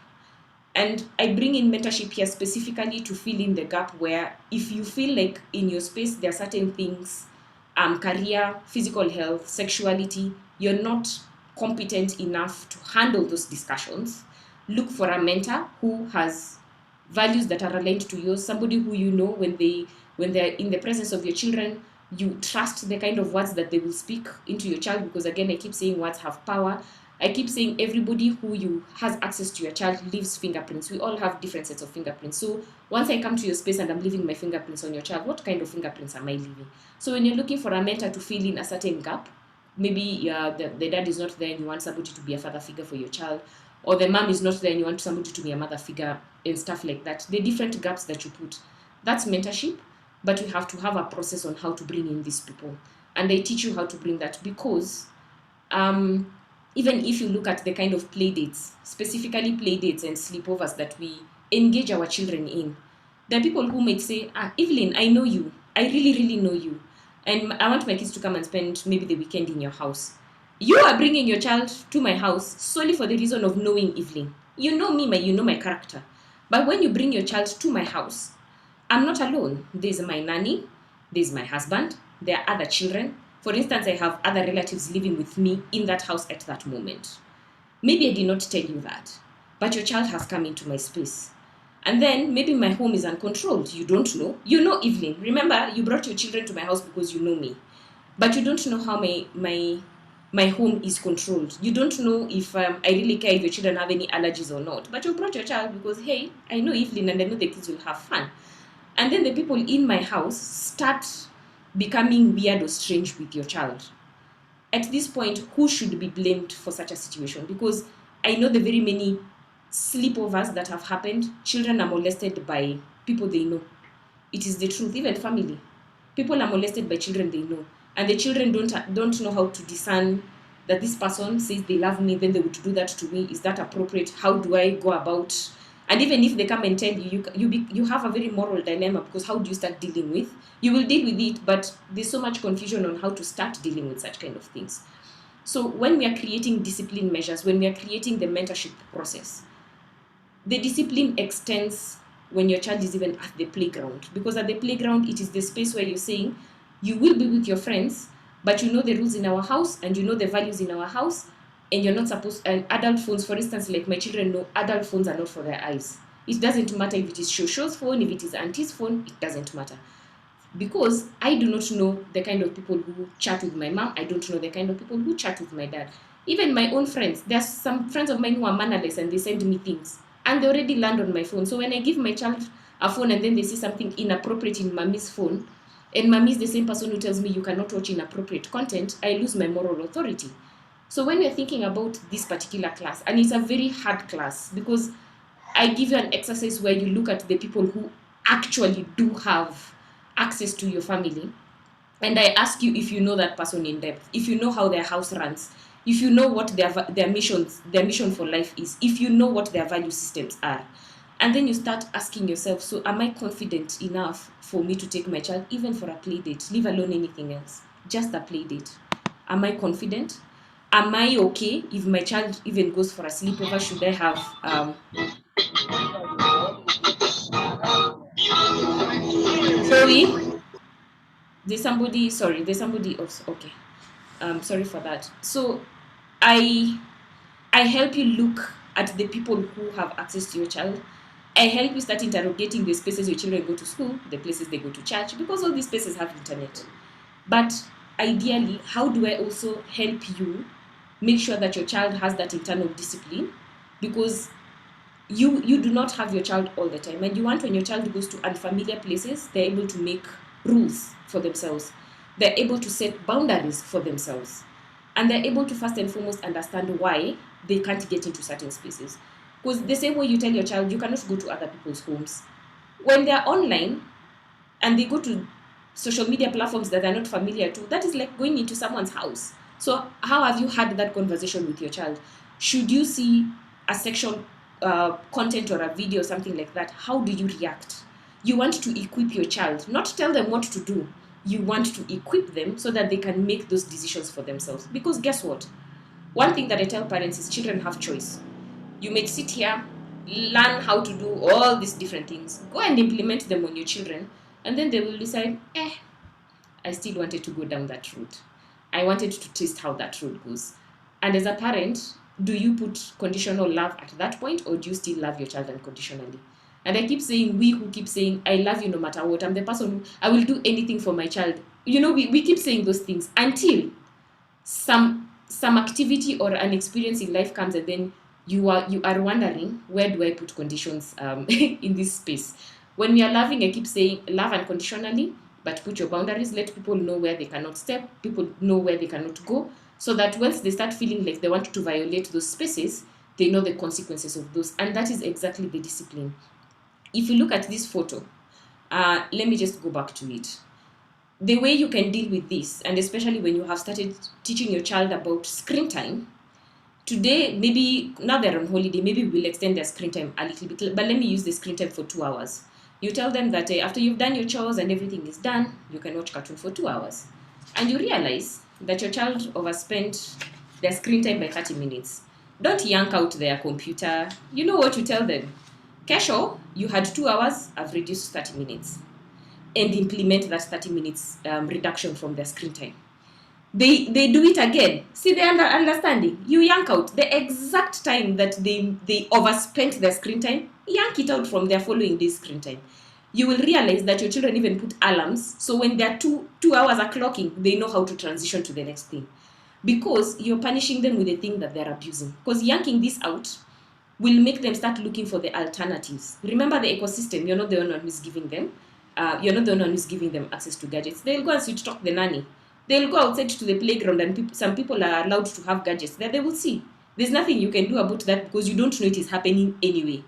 And I bring in mentorship here specifically to fill in the gap where if you feel like in your space there are certain things, career, physical health, sexuality, you're not competent enough to handle those discussions, look for a mentor who has values that are aligned to yours, somebody who you know when they're in the presence of your children, you trust the kind of words that they will speak into your child, because again, I keep saying words have power. I keep saying everybody who has access to your child leaves fingerprints. We all have different sets of fingerprints. So once I come to your space and I'm leaving my fingerprints on your child, what kind of fingerprints am I leaving? So when you're looking for a mentor to fill in a certain gap, maybe the dad is not there and you want somebody to be a father figure for your child, or the mom is not there and you want somebody to be a mother figure and stuff like that. The different gaps that you put, that's mentorship, but you have to have a process on how to bring in these people. And I teach you how to bring that because even if you look at the kind of play dates, specifically play dates and sleepovers that we engage our children in, there are people who might say, Evelyn, I know you. I really, really know you. And I want my kids to come and spend maybe the weekend in your house. You are bringing your child to my house solely for the reason of knowing Evelyn. You know me, you know my character. But when you bring your child to my house, I'm not alone. There's my nanny, there's my husband, there are other children. For instance, I have other relatives living with me in that house at that moment. Maybe I did not tell you that, but your child has come into my space. And then maybe my home is uncontrolled. You don't know. You know Evelyn. Remember, you brought your children to my house because you know me. But you don't know how my home is controlled. You don't know if I really care if your children have any allergies or not. But you brought your child because, hey, I know Evelyn and I know the kids will have fun. And then the people in my house start becoming weird or strange with your child. At this point, who should be blamed for such a situation? Because I know the very many sleepovers that have happened, children are molested by people they know. It is the truth, even family. People are molested by children they know. And the children don't know how to discern that this person says they love me, then they would do that to me. Is that appropriate? How do I go about? And even if they come and tell you have a very moral dilemma, because how do you start dealing with? You will deal with it, but there's so much confusion on how to start dealing with such kind of things. So when we are creating discipline measures, when we are creating the mentorship process, the discipline extends when your child is even at the playground. Because at the playground, it is the space where you're saying, you will be with your friends, but you know the rules in our house and you know the values in our house. and you're not supposed, and adult phones, for instance, like my children know adult phones are not for their eyes. It doesn't matter if it is Shosho's phone, if it is Auntie's phone, it doesn't matter. Because I do not know the kind of people who chat with my mom. I don't know the kind of people who chat with my dad. Even my own friends. There's some friends of mine who are mannerless and they send me things. And they already land on my phone. So when I give my child a phone and then they see something inappropriate in mommy's phone, and mommy is the same person who tells me you cannot watch inappropriate content, I lose my moral authority. So when we're thinking about this particular class, and it's a very hard class because I give you an exercise where you look at the people who actually do have access to your family, and I ask you if you know that person in depth, if you know how their house runs, if you know what their mission for life is, if you know what their value systems are. And then you start asking yourself, so am I confident enough for me to take my child even for a play date, leave alone anything else, just a play date? Am I confident? Am I okay if my child even goes for a sleepover? Should I have Zoe? There's somebody else. Okay. Sorry for that. So I help you look at the people who have access to your child. I help you start interrogating the spaces your children go to school, the places they go to church, because all these places have internet. But ideally, how do I also help you make sure that your child has that internal discipline? Because you do not have your child all the time, and you want when your child goes to unfamiliar places, they're able to make rules for themselves. They're able to set boundaries for themselves. And they're able to first and foremost understand why they can't get into certain spaces. Because the same way you tell your child you cannot go to other people's homes, when they're online and they go to social media platforms that they're not familiar to, that is like going into someone's house. So how have you had that conversation with your child? Should you see a sexual content or a video or something like that, how do you react? You want to equip your child, not tell them what to do. You want to equip them so that they can make those decisions for themselves. Because guess what? One thing that I tell parents is children have choice. You may sit here, learn how to do all these different things, go and implement them on your children, and then they will decide, I still wanted to go down that route. I wanted to taste how that road goes. And as a parent, do you put conditional love at that point, or do you still love your child unconditionally? And I keep saying, we who keep saying, I love you no matter what, I'm the person who, I will do anything for my child. You know, we keep saying those things until some activity or an experience in life comes, and then you are wondering, where do I put conditions in this space? When we are loving, I keep saying, love unconditionally, but put your boundaries. Let people know where they cannot step, people know where they cannot go, so that once they start feeling like they want to violate those spaces, they know the consequences of those. And that is exactly the discipline. If you look at this photo, let me just go back to it. The way you can deal with this, and especially when you have started teaching your child about screen time, today, maybe now they're on holiday, maybe we'll extend their screen time a little bit, but let me use the screen time for 2 hours. You tell them that after you've done your chores and everything is done, you can watch cartoon for 2 hours. And you realize that your child overspent their screen time by 30 minutes. Don't yank out their computer. You know what you tell them. Kesho, you had 2 hours, I've reduced 30 minutes. And implement that 30 minutes reduction from their screen time. They do it again. See the understanding? You yank out the exact time that they overspent their screen time, yank it out from their following day's screen time. You will realize that your children even put alarms, so when their two hours are clocking, they know how to transition to the next thing. Because you're punishing them with the thing that they're abusing. Because yanking this out will make them start looking for the alternatives. Remember the ecosystem, you're not the only one who's giving them. You're not the only one who's giving them access to gadgets. They'll go and switch talk the nanny. They'll go outside to the playground, and some people are allowed to have gadgets there. They will see. There's nothing you can do about that because you don't know it is happening anyway.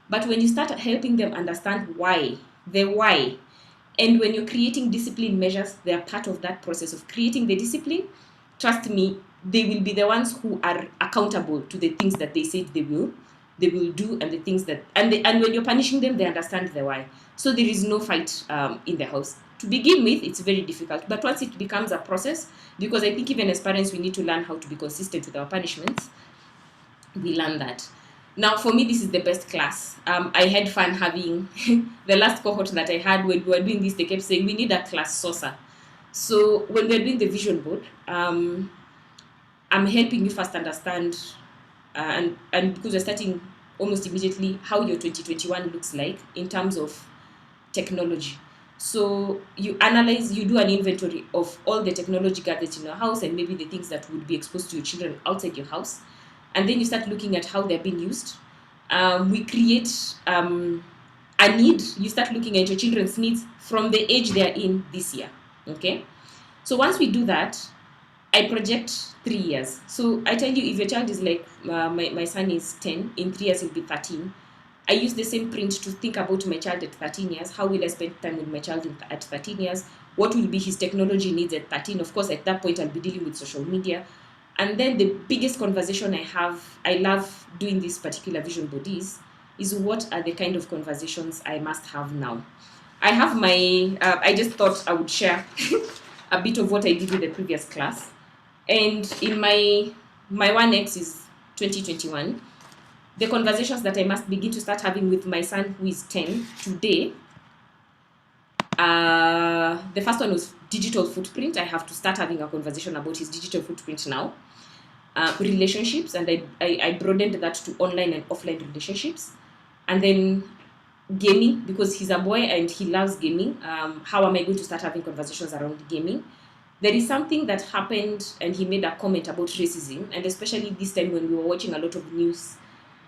But when you start helping them understand why, and when you're creating discipline measures, they're part of that process of creating the discipline. Trust me, they will be the ones who are accountable to the things that they said they will do, and the things that, and when you're punishing them, they understand the why. So there is no fight in the house. To begin with, it's very difficult, but once it becomes a process, because I think even as parents, we need to learn how to be consistent with our punishments, we learn that. Now, for me, this is the best class. I had fun having the last cohort that I had when we were doing this. They kept saying we need a class saucer. So when we're doing the vision board, I'm helping you first understand, and because we're starting almost immediately, how your 2021 looks like in terms of technology. So you analyze, you do an inventory of all the technology gadgets in your house and maybe the things that would be exposed to your children outside your house. And then you start looking at how they're being used. We create a need. You start looking at your children's needs from the age they're in this year. Okay. So once we do that, I project 3 years. So I tell you, if your child is like, my son is 10, in 3 years he'll be 13. I use the same print to think about my child at 13 years. How will I spend time with my child at 13 years? What will be his technology needs at 13? Of course, at that point, I'll be dealing with social media. And then the biggest conversation I love doing this particular vision board is what are the kind of conversations I must have now? I have I just thought I would share a bit of what I did with the previous class. And in my 1X is 2021. The conversations that I must begin to start having with my son, who is 10 today. The first one was digital footprint. I have to start having a conversation about his digital footprint now. Relationships, and I broadened that to online and offline relationships. And then gaming, because he's a boy and he loves gaming. How am I going to start having conversations around gaming? There is something that happened, and he made a comment about racism, and especially this time when we were watching a lot of news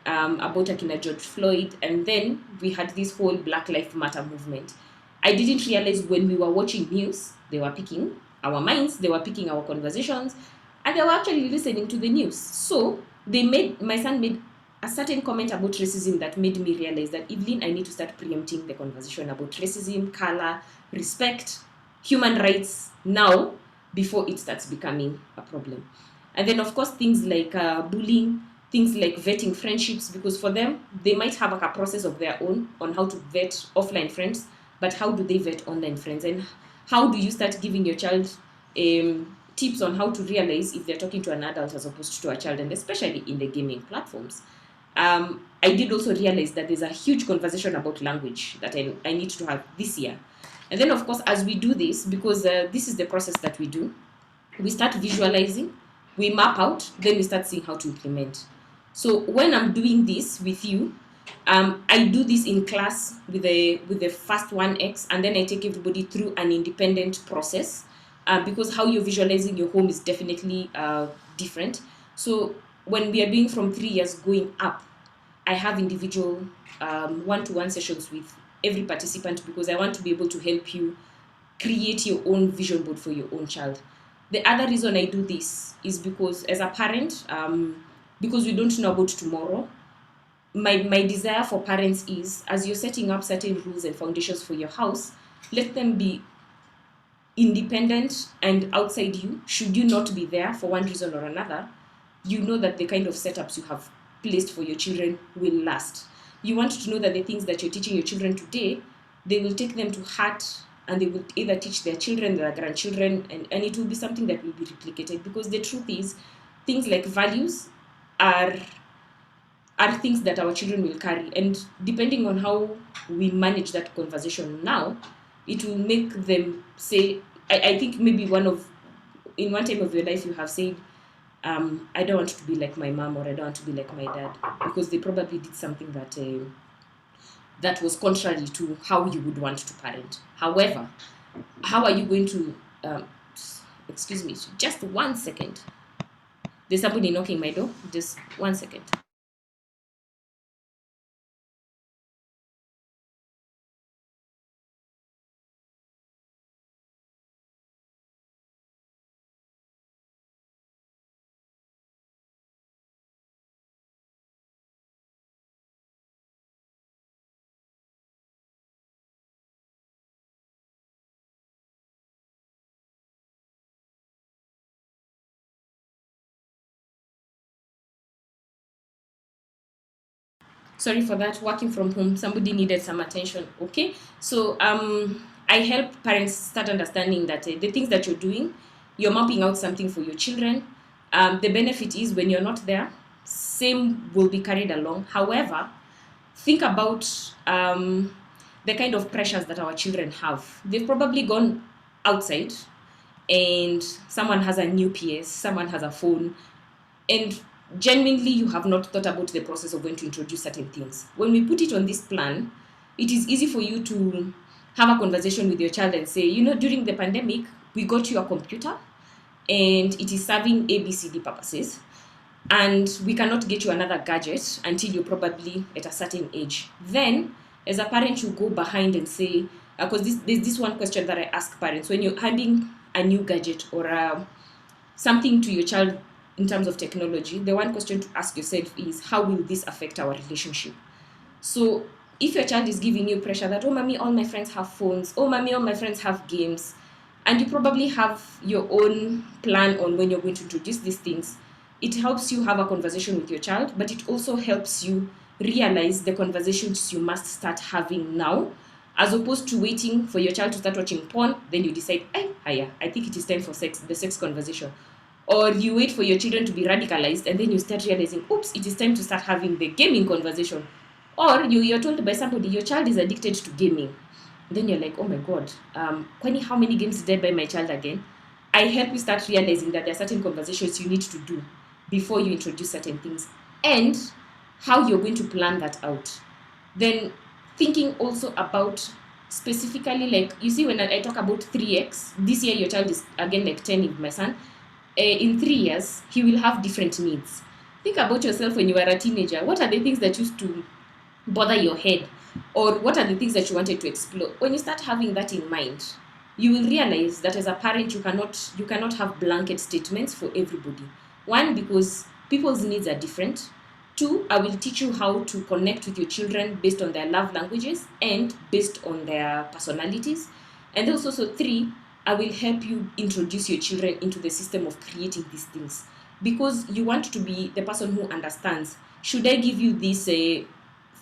about Akina George Floyd, and then we had this whole Black Lives Matter movement. I didn't realize when we were watching news, they were picking our minds, they were picking our conversations, and they were actually listening to the news. So my son made a certain comment about racism that made me realize that, Evelyn, I need to start preempting the conversation about racism, color, respect, human rights now, before it starts becoming a problem. And then, of course, things like bullying, things like vetting friendships, because for them, they might have a process of their own on how to vet offline friends, but how do they vet online friends? And how do you start giving your child tips on how to realize if they're talking to an adult as opposed to a child, and especially in the gaming platforms? I did also realize that there's a huge conversation about language that I need to have this year. And then, of course, as we do this, because this is the process that we do, we start visualizing, we map out, then we start seeing how to implement. So when I'm doing this with you, I do this in class with the first 1X, and then I take everybody through an independent process, because how you're visualizing your home is definitely different. So when we are doing from 3 years going up, I have individual one-to-one sessions with every participant, because I want to be able to help you create your own vision board for your own child. The other reason I do this is because, as a parent, because we don't know about tomorrow, my desire for parents is, as you're setting up certain rules and foundations for your house, let them be independent and outside you. Should you not be there for one reason or another, you know that the kind of setups you have placed for your children will last. You want to know that the things that you're teaching your children today, they will take them to heart, and they will either teach their children, their grandchildren, and it will be something that will be replicated. Because the truth is, things like values are things that our children will carry. And depending on how we manage that conversation now, it will make them say, I think maybe in one time of your life you have said, I don't want to be like my mom, or I don't want to be like my dad, because they probably did something that was contrary to how you would want to parent. However, how are you going to, excuse me, just 1 second. There's somebody knocking my door. Just 1 second. Sorry for that. Working from home, somebody needed some attention. Okay, so I help parents start understanding that the things that you're doing, you're mapping out something for your children. The benefit is, when you're not there, same will be carried along. However, think about the kind of pressures that our children have. They've probably gone outside and someone has a new PS, someone has a phone, and genuinely you have not thought about the process of when to introduce certain things. When we put it on this plan, it is easy for you to have a conversation with your child and say, during the pandemic, we got you a computer and it is serving ABCD purposes, and we cannot get you another gadget until you're probably at a certain age. Then, as a parent, you go behind and say, because there's this one question that I ask parents when you're handing a new gadget or something to your child in terms of technology, the one question to ask yourself is, how will this affect our relationship? So if your child is giving you pressure that, oh, mommy, all my friends have phones, oh, mommy, all my friends have games, and you probably have your own plan on when you're going to introduce these things, it helps you have a conversation with your child, but it also helps you realize the conversations you must start having now, as opposed to waiting for your child to start watching porn, then you decide, I think it is time for the sex conversation. Or you wait for your children to be radicalized and then you start realizing, oops, it is time to start having the gaming conversation. Or you're told by somebody, your child is addicted to gaming. Then you're like, oh my God, Kwani, how many games did I buy my child again? I help you start realizing that there are certain conversations you need to do before you introduce certain things, and how you're going to plan that out. Then thinking also about specifically, like, you see, when I talk about 3x, this year your child is again like 10 with my son. In 3 years, he will have different needs. Think about yourself when you were a teenager. What are the things that used to bother your head? Or what are the things that you wanted to explore? When you start having that in mind, you will realize that as a parent, you cannot have blanket statements for everybody. One, because people's needs are different. Two, I will teach you how to connect with your children based on their love languages and based on their personalities. And also, three, I will help you introduce your children into the system of creating these things, because you want to be the person who understands. Should I give you this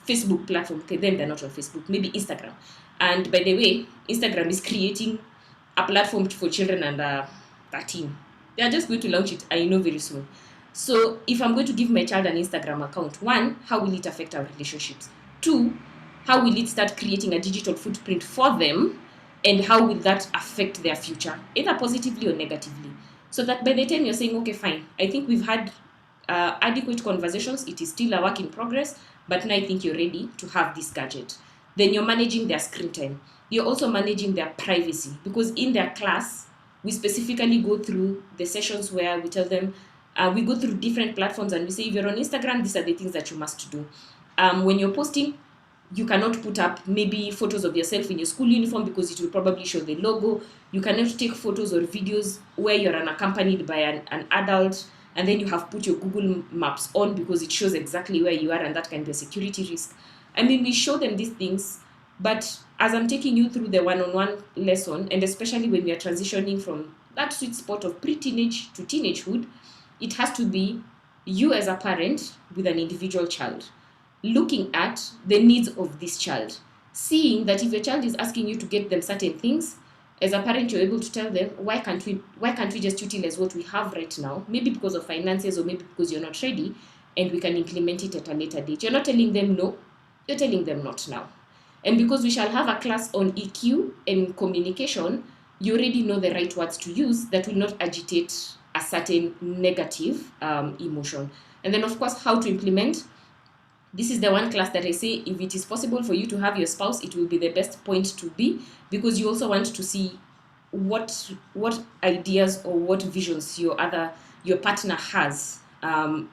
Facebook platform? Okay, then they're not on Facebook, maybe Instagram. And by the way, Instagram is creating a platform for children under 13. They are just going to launch it, I know, very soon. So if I'm going to give my child an Instagram account, one, how will it affect our relationships? Two, how will it start creating a digital footprint for them? And how will that affect their future, either positively or negatively? So that by the time you're saying, okay, fine, I think we've had adequate conversations, it is still a work in progress, but now I think you're ready to have this gadget. Then you're managing their screen time. You're also managing their privacy, because in their class, we specifically go through the sessions where we tell them, we go through different platforms and we say, if you're on Instagram, these are the things that you must do. When you're posting, you cannot put up maybe photos of yourself in your school uniform because it will probably show the logo. You cannot take photos or videos where you're unaccompanied by an adult, and then you have put your Google Maps on because it shows exactly where you are, and that can be a security risk. I mean, we show them these things, but as I'm taking you through the one-on-one lesson, and especially when we are transitioning from that sweet spot of pre-teenage to teenagehood, it has to be you as a parent with an individual child, looking at the needs of this child, seeing that if your child is asking you to get them certain things, as a parent, you're able to tell them, why can't we just utilize what we have right now, maybe because of finances or maybe because you're not ready, and we can implement it at a later date. You're not telling them no, you're telling them not now. And because we shall have a class on EQ and communication, you already know the right words to use that will not agitate a certain negative emotion. And then, of course, how to implement. This is the one class that I say, if it is possible for you to have your spouse, it will be the best point to be, because you also want to see what ideas or what visions your partner has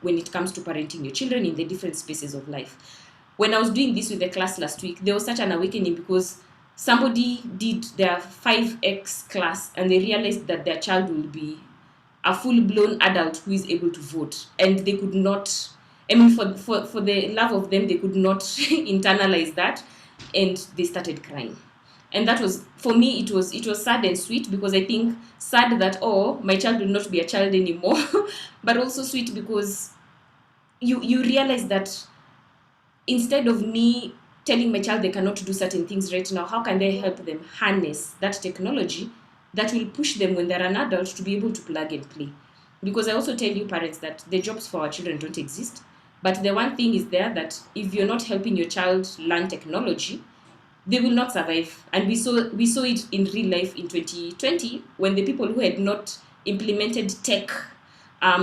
when it comes to parenting your children in the different spaces of life. When I was doing this with the class last week, there was such an awakening, because somebody did their 5X class and they realized that their child will be a full-blown adult who is able to vote, and they could not, I mean, for the love of them, they could not internalize that, and they started crying. And that was, for me, it was sad and sweet, because I think sad that, oh, my child will not be a child anymore, but also sweet because you realize that instead of me telling my child they cannot do certain things right now, how can they help them harness that technology that will push them when they're an adult to be able to plug and play? Because I also tell you parents that the jobs for our children don't exist. But the one thing is there, that if you're not helping your child learn technology, they will not survive. And we saw it in real life in 2020 when the people who had not implemented tech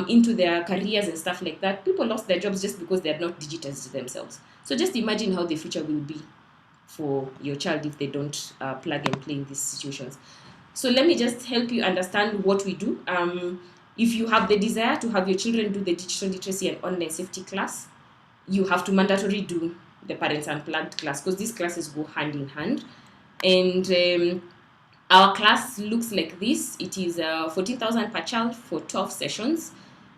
into their careers and stuff like that, people lost their jobs just because they had not digitized themselves. So just imagine how the future will be for your child if they don't plug and play in these situations. So let me just help you understand what we do. If you have the desire to have your children do the digital literacy and online safety class, you have to mandatorily do the Parents Unplugged class, because these classes go hand in hand. And our class looks like this. It is 14,000 per child for 12 sessions.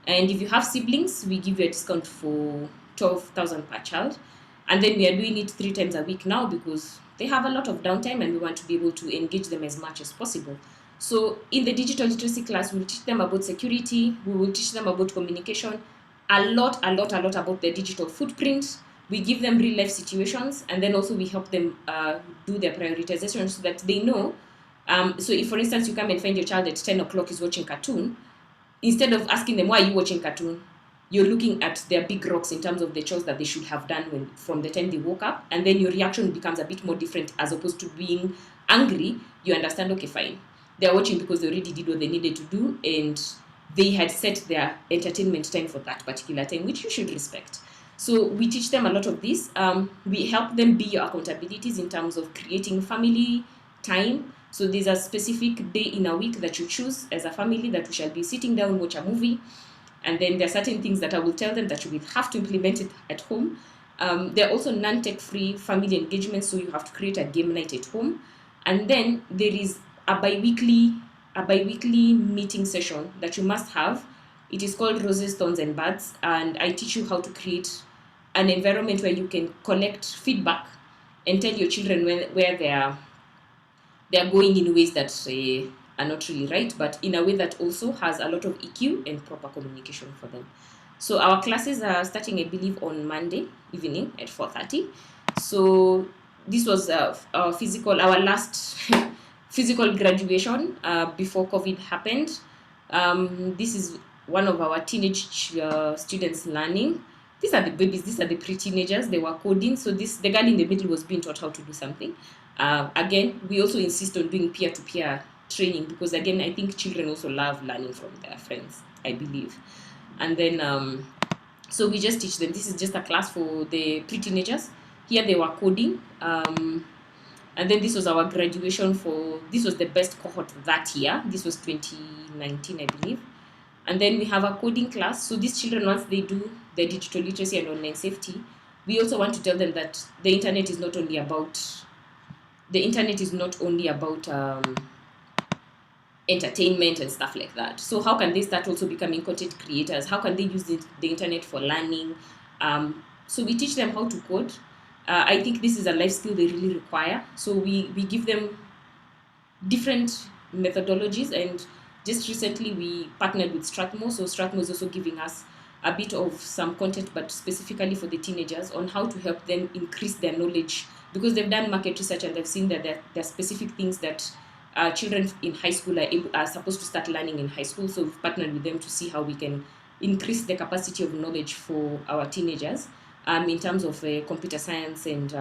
And if you have siblings, we give you a discount for 12,000 per child. And then we are doing it 3 times a week now because they have a lot of downtime and we want to be able to engage them as much as possible. So in the digital literacy class, we'll teach them about security, we will teach them about communication, a lot about their digital footprint. We give them real life situations, and then also we help them do their prioritization so that they know. So if, for instance, you come and find your child at 10 o'clock is watching cartoon, instead of asking them, why are you watching cartoon? You're looking at their big rocks in terms of the chores that they should have done from the time they woke up, and then your reaction becomes a bit more different as opposed to being angry. You understand, okay, fine. They're watching because they already did what they needed to do, and they had set their entertainment time for that particular time, which you should respect. So we teach them a lot of this. We help them be your accountabilities in terms of creating family time. So there's a specific day in a week that you choose as a family that we shall be sitting down, watch a movie. And then there are certain things that I will tell them that you will have to implement it at home. There are also non-tech free family engagements, so you have to create a game night at home. And then there is a bi-weekly meeting session that you must have. It is called Roses, Thorns and Buds, and I teach you how to create an environment where you can collect feedback and tell your children where they are going in ways that are not really right, but in a way that also has a lot of EQ and proper communication for them. So our classes are starting, I believe, on Monday evening at 4:30. So this was our last physical graduation before COVID happened. This is one of our teenage students learning. These are the babies, these are the pre-teenagers, they were coding. So the girl in the middle was being taught how to do something. Again, we also insist on doing peer-to-peer training because, again, I think children also love learning from their friends, I believe. And then, so we just teach them. This is just a class for the pre-teenagers. Here they were coding. And then this was our graduation this was the best cohort that year. This was 2019, I believe. And then we have a coding class. So these children, once they do the digital literacy and online safety, we also want to tell them that the internet is not only about entertainment and stuff like that. So how can they start also becoming content creators? How can they use the internet for learning? So we teach them how to code. I think this is a life skill they really require. So we give them different methodologies, and just recently we partnered with Strathmore. So Strathmore is also giving us a bit of some content, but specifically for the teenagers, on how to help them increase their knowledge, because they've done market research and they've seen that there are specific things that children in high school are supposed to start learning in high school. So we've partnered with them to see how we can increase the capacity of knowledge for our teenagers in terms of computer science and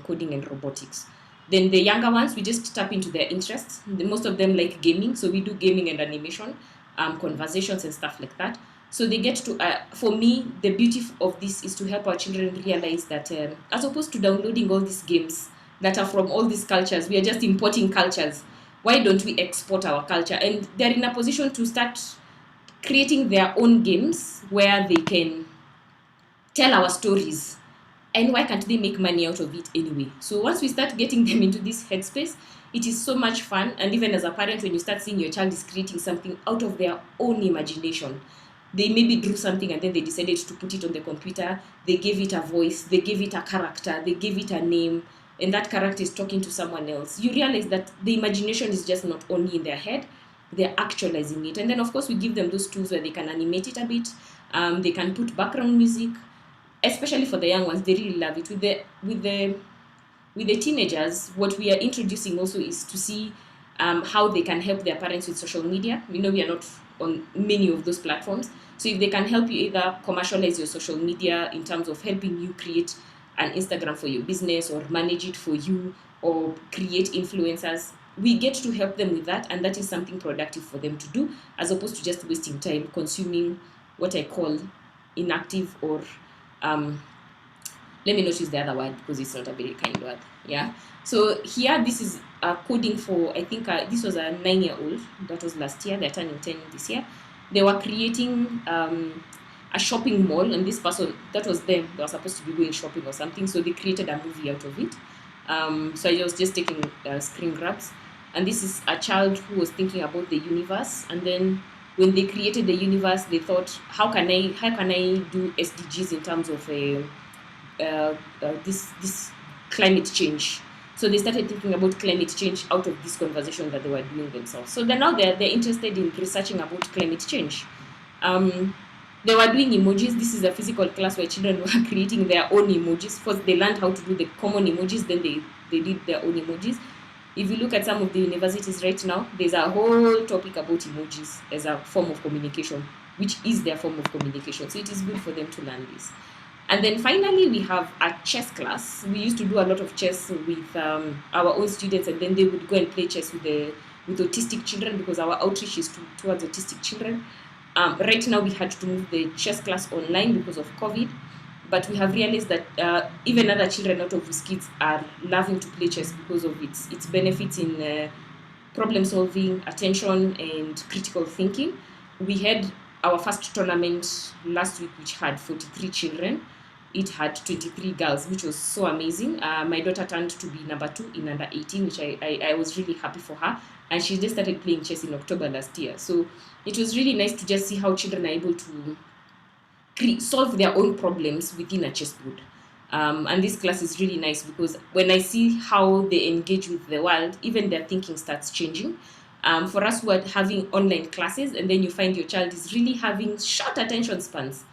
coding and robotics. Then the younger ones, we just tap into their interests. Most of them like gaming, so we do gaming and animation, conversations and stuff like that. So they get to, for me, the beauty of this is to help our children realize that as opposed to downloading all these games that are from all these cultures, we are just importing cultures. Why don't we export our culture? And they're in a position to start creating their own games where they can tell our stories. And why can't they make money out of it anyway? So once we start getting them into this headspace, it is so much fun. And even as a parent, when you start seeing your child is creating something out of their own imagination, they maybe drew something and then they decided to put it on the computer. They gave it a voice, they gave it a character, they gave it a name, and that character is talking to someone else. You realize that the imagination is just not only in their head, they're actualizing it. And then, of course, we give them those tools where they can animate it a bit. They can put background music, especially for the young ones. They really love it. With the teenagers, what we are introducing also is to see how they can help their parents with social media. We know we are not on many of those platforms. So if they can help you either commercialize your social media in terms of helping you create an Instagram for your business or manage it for you or create influencers. We get to help them with that, and that is something productive for them to do, as opposed to just wasting time consuming what I call inactive or let me not use the other word because it's not a very kind word. Yeah. So here, this is coding for, I think this was a 9-year-old. That was last year. They're turning 10 this year. They were creating a shopping mall, and this person, that was them. They were supposed to be going shopping or something. So they created a movie out of it. So I was just taking screen grabs. And this is a child who was thinking about the universe. And then when they created the universe, they thought, how can I do SDGs in terms of this climate change? So they started thinking about climate change out of this conversation that they were doing themselves. So then now they're interested in researching about climate change. They were doing emojis. This is a physical class where children were creating their own emojis. First, they learned how to do the common emojis, then they did their own emojis. If you look at some of the universities right now, there's a whole topic about emojis as a form of communication, which is their form of communication. So it is good for them to learn this. And then finally, we have a chess class. We used to do a lot of chess with our own students, and then they would go and play chess with autistic children, because our outreach is towards autistic children. Right now, we had to move the chess class online because of COVID, but we have realized that even other children out of these kids are loving to play chess because of its benefits in problem solving, attention, and critical thinking. We had our first tournament last week, which had 43 children. It had 23 girls, which was so amazing. My daughter turned to be number 2 in under 18, which I was really happy for her. And she just started playing chess in October last year. So it was really nice to just see how children are able to solve their own problems within a chessboard. And this class is really nice because when I see how they engage with the world, even their thinking starts changing. For us who are having online classes, and then you find your child is really having short attention spans.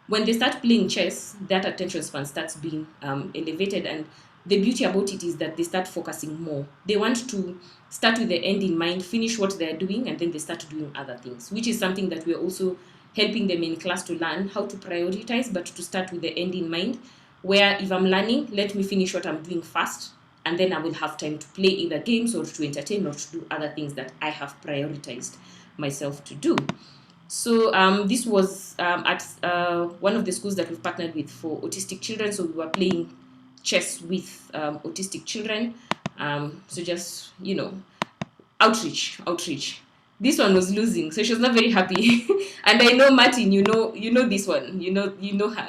When they start playing chess, that attention span starts being elevated, and the beauty about it is that they start focusing more. They want to start with the end in mind, finish what they're doing, and then they start doing other things, which is something that we're also helping them in class to learn how to prioritize, but to start with the end in mind, where if I'm learning, let me finish what I'm doing first, and then I will have time to play either games or to entertain or to do other things that I have prioritized myself to do. So this was at one of the schools that we've partnered with for autistic children. So we were playing chess with autistic children. So just, outreach. This one was losing, so she was not very happy. And I know Martin, you know this one, you know her.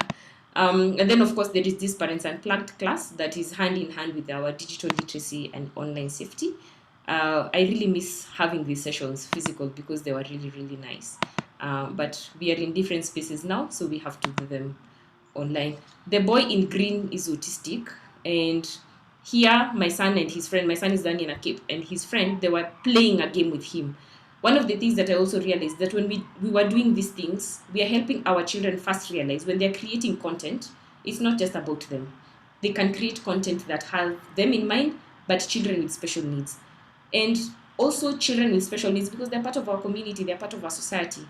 And then of course there is this Parents Unplugged class that is hand in hand with our digital literacy and online safety. I really miss having these sessions physical because they were really, really nice. But we are in different spaces now, so we have to do them online. The boy in green is autistic, and here my son and his friend, my son is learning in a Cape, and his friend, they were playing a game with him. One of the things that I also realized that when we were doing these things, we are helping our children first realize when they're creating content, it's not just about them. They can create content that has them in mind, but children with special needs. And also children with special needs, because they're part of our community, they're part of our society.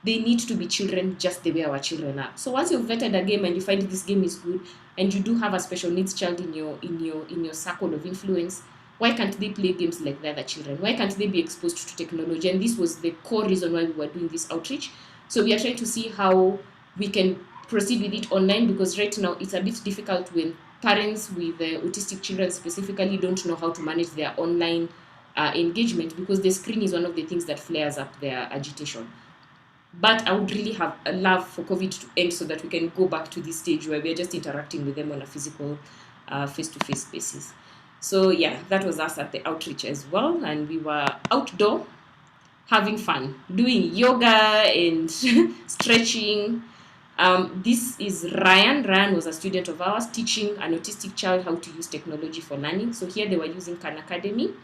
They need to be children just the way our children are. So once you've vetted a game and you find this game is good, and you do have a special needs child in your circle of influence, why can't they play games like the other children? Why can't they be exposed to technology? And this was the core reason why we were doing this outreach. So we are trying to see how we can proceed with it online, because right now it's a bit difficult when parents with autistic children specifically don't know how to manage their online engagement, because the screen is one of the things that flares up their agitation. But I would really have a love for COVID to end so that we can go back to this stage where we're just interacting with them on a physical, face-to-face basis. So yeah, that was us at the outreach as well. And we were outdoor, having fun, doing yoga and stretching. This is Ryan. Ryan was a student of ours teaching an autistic child how to use technology for learning. So here they were using Khan Academy,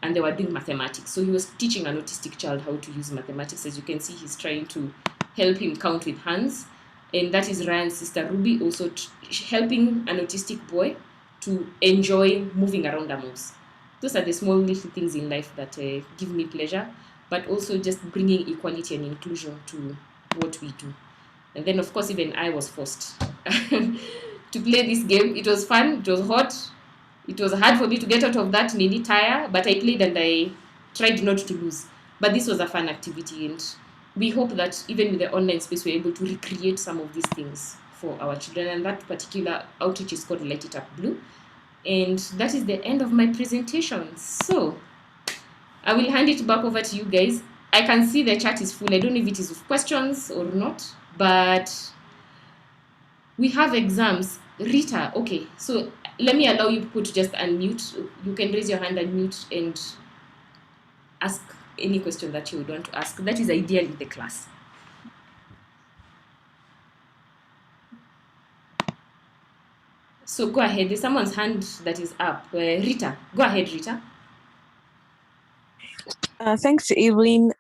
and they were doing mathematics. So he was teaching an autistic child how to use mathematics. As you can see, he's trying to help him count with hands. And that is Ryan's sister Ruby, also helping an autistic boy to enjoy moving around a mouse. Those are the small little things in life that give me pleasure, but also just bringing equality and inclusion to what we do. And then, of course, even I was forced to play this game. It was fun. It was hot. It was hard for me to get out of that mini tire, but I played and I tried not to lose. But this was a fun activity, and we hope that even with the online space, we're able to recreate some of these things for our children. And that particular outreach is called Light It Up Blue. And that is the end of my presentation. So I will hand it back over to you guys. I can see the chat is full. I don't know if it is with questions or not, but we have exams. Rita, okay, so let me allow you people to just unmute. You can raise your hand, unmute, and ask any question that you would want to ask. That is ideally the class. So go ahead. There's someone's hand that is up. Rita, go ahead, Rita.
Thanks, Evelyn.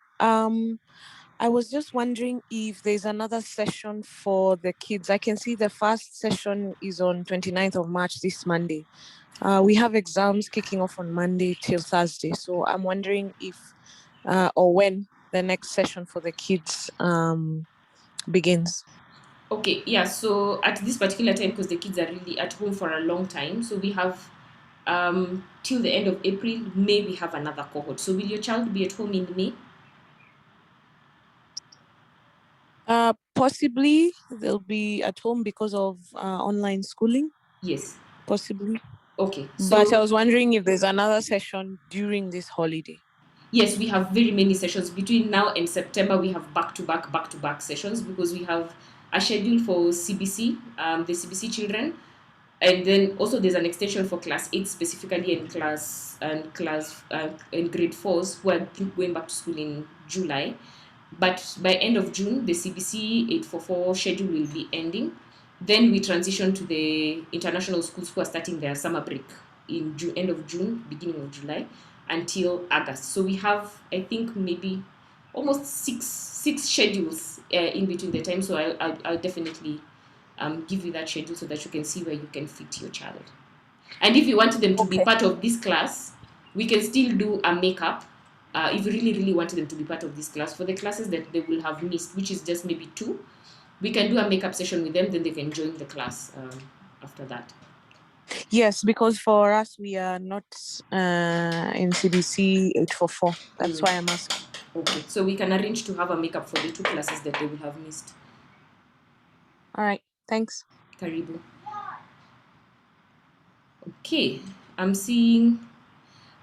I was just wondering if there's another session for the kids. I can see the first session is on 29th of March, this Monday. We have exams kicking off on Monday till Thursday. So I'm wondering if or when the next session for the kids begins.
Okay, yeah, so at this particular time, because the kids are really at home for a long time, so we have till the end of April, May, we have another cohort. So will your child be at home in May?
Possibly they'll be at home because of online schooling.
Yes.
Possibly.
Okay.
But I was wondering if there's another session during this holiday.
Yes, we have very many sessions. Between now and September, we have back-to-back sessions because we have a schedule for CBC, the CBC children, and then also there's an extension for class 8 specifically in in grade 4s who are going back to school in July. But by end of June, the CBC 844 schedule will be ending. Then we transition to the international schools who are starting their summer break in end of June, beginning of July, until August. So we have, I think, maybe almost six schedules in between the time. So I'll definitely give you that schedule so that you can see where you can fit your child. And if you want them to be part of this class, we can still do a makeup. If you really wanted them to be part of this class, for the classes that they will have missed, which is just maybe 2, we can do a makeup session with them, then they can join the class after that.
Yes, because for us, we are not in CBC 844. That's why I'm asking.
Okay, so we can arrange to have a makeup for the 2 classes that they will have missed.
All right, thanks.
Karibu. Okay, I'm seeing...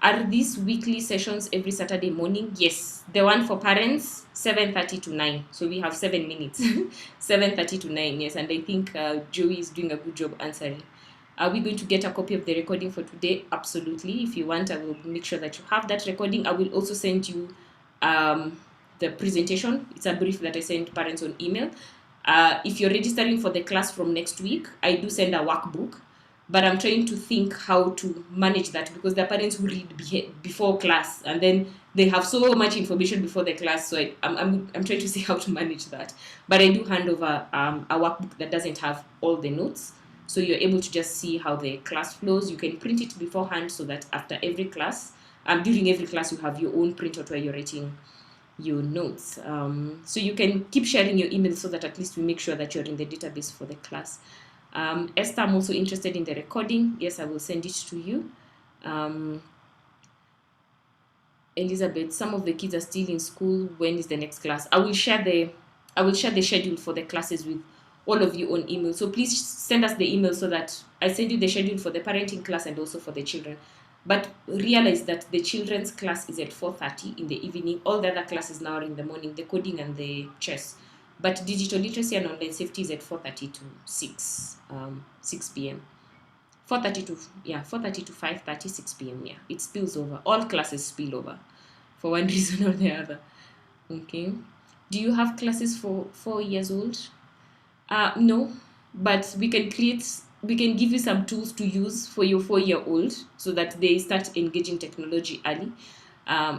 Are these weekly sessions every Saturday morning? Yes. The one for parents, 7:30 to 9. So we have 7 minutes. 7:30 to 9, yes. And I think Joey is doing a good job answering. Are we going to get a copy of the recording for today? Absolutely. If you want, I will make sure that you have that recording. I will also send you the presentation. It's a brief that I send parents on email. If you're registering for the class from next week, I do send a workbook. But I'm trying to think how to manage that because there are parents who read before class and then they have so much information before the class. So I'm trying to see how to manage that. But I do hand over a workbook that doesn't have all the notes. So you're able to just see how the class flows. You can print it beforehand so that after every class, during every class, you have your own printout where you're writing your notes. So you can keep sharing your email so that at least we make sure that you're in the database for the class. Esther, I'm also interested in the recording. Yes, I will send it to you. Elizabeth, some of the kids are still in school. When is the next class? I will share the schedule for the classes with all of you on email. So please send us the email so that I send you the schedule for the parenting class and also for the children. But realize that the children's class is at 4:30 in the evening. All the other classes now are in the morning, the coding and the chess. But digital literacy and online safety is at 4:30 to 6 p.m. 4:30 to 5:30, 6 p.m. Yeah, it spills over. All classes spill over for one reason or the other. Okay. Do you have classes for 4 years old? No, but we can give you some tools to use for your 4-year-old so that they start engaging technology early.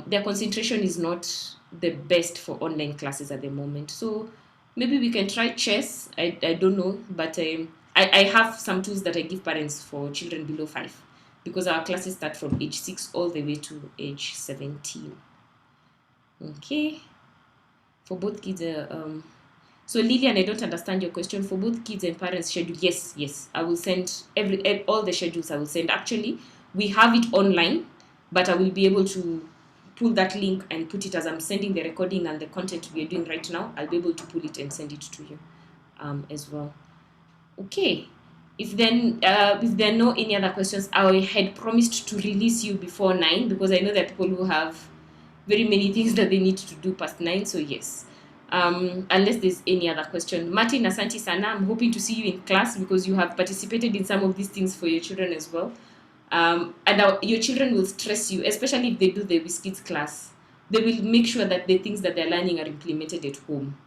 Their concentration is not the best for online classes at the moment. So maybe we can try chess. I don't know, but I have some tools that I give parents for children below 5 because our classes start from age 6 all the way to age 17. Okay. For both kids, So Lillian, I don't understand your question. For both kids and parents schedule, yes, I will send all the schedules. I will send. Actually, we have it online, but I will be able to pull that link and put it as I'm sending the recording and the content we are doing right now. I'll be able to pull it and send it to you as well. Okay. If there are no any other questions, I had promised to release you before 9 because I know that people who have very many things that they need to do past 9. So yes. Unless there's any other question. Martin, asante sana. I'm hoping to see you in class because you have participated in some of these things for your children as well. And your children will stress you, especially if they do the WizKids class. They will make sure that the things that they're learning are implemented at home.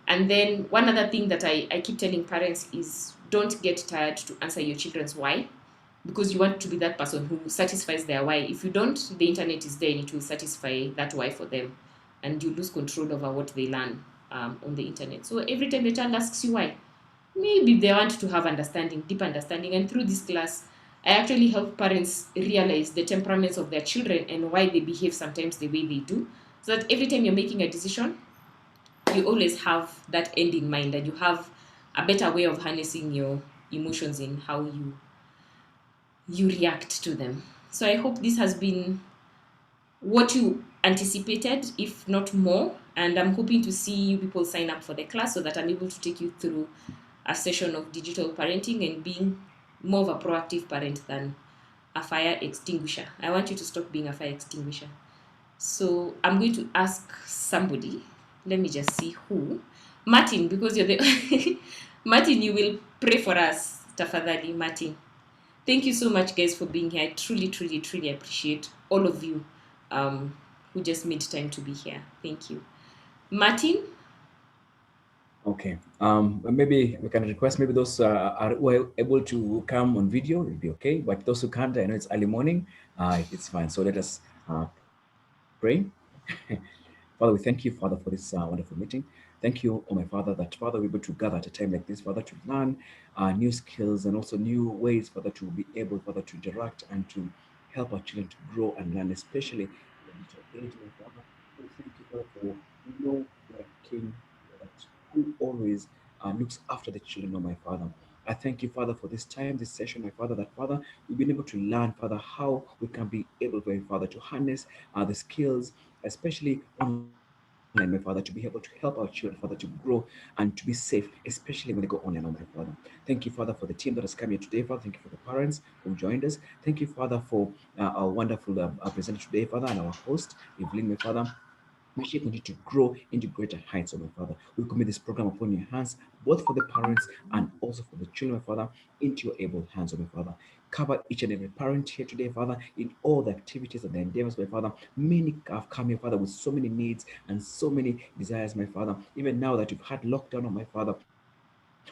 And then one other thing that I keep telling parents is don't get tired to answer your children's why, because you want to be that person who satisfies their why. If you don't, the internet is there and it will satisfy that why for them, and you lose control over what they learn on the internet. So every time the child asks you why, maybe they want to have understanding, deep understanding. And through this class, I actually help parents realize the temperaments of their children and why they behave sometimes the way they do, so that every time you're making a decision, you always have that end in mind and you have a better way of harnessing your emotions in how you react to them. So I hope this has been what you anticipated, if not more, and I'm hoping to see you people sign up for the class so that I'm able to take you through a session of digital parenting and being more of a proactive parent than a fire extinguisher. I want you to stop being a fire extinguisher. So I'm going to ask somebody. Let me just see who. Martin, because you're the Martin, you will pray for us, tafadhali, Martin. Thank you so much, guys, for being here. I truly, truly, truly appreciate all of you who just made time to be here. Thank you. Martin?
Okay. Maybe we can request maybe those are able to come on video, it'll be okay. But those who can't, I know it's early morning, it's fine. So let us pray. Father, we thank you, Father, for this wonderful meeting. Thank you, oh my Father, that Father, we're able to gather at a time like this, Father, to learn new skills and also new ways, Father, to be able, Father, to interact and to help our children to grow and learn, especially in the digital age, my Father. We thank you, Father, for you know you're a king that who always looks after the children, oh my Father. I thank you, Father, for this time, this session, my Father, that Father, we've been able to learn, Father, how we can be able, my Father, to harness the skills, especially online, my Father, to be able to help our children, Father, to grow and to be safe, especially when they go online, oh my Father. Thank you, Father, for the team that has come here today, Father. Thank you for the parents who joined us. Thank you, Father, for our wonderful presenter today, Father, and our host, Evelyn, my Father. May she continue to grow into greater heights, oh my Father. We commit this program upon your hands, both for the parents and also for the children, my Father, into your able hands, oh my Father. Cover each and every parent here today, Father, in all the activities and the endeavors, my Father. Many have come here, Father, with so many needs and so many desires, my Father. Even now that you've had lockdown, oh my Father,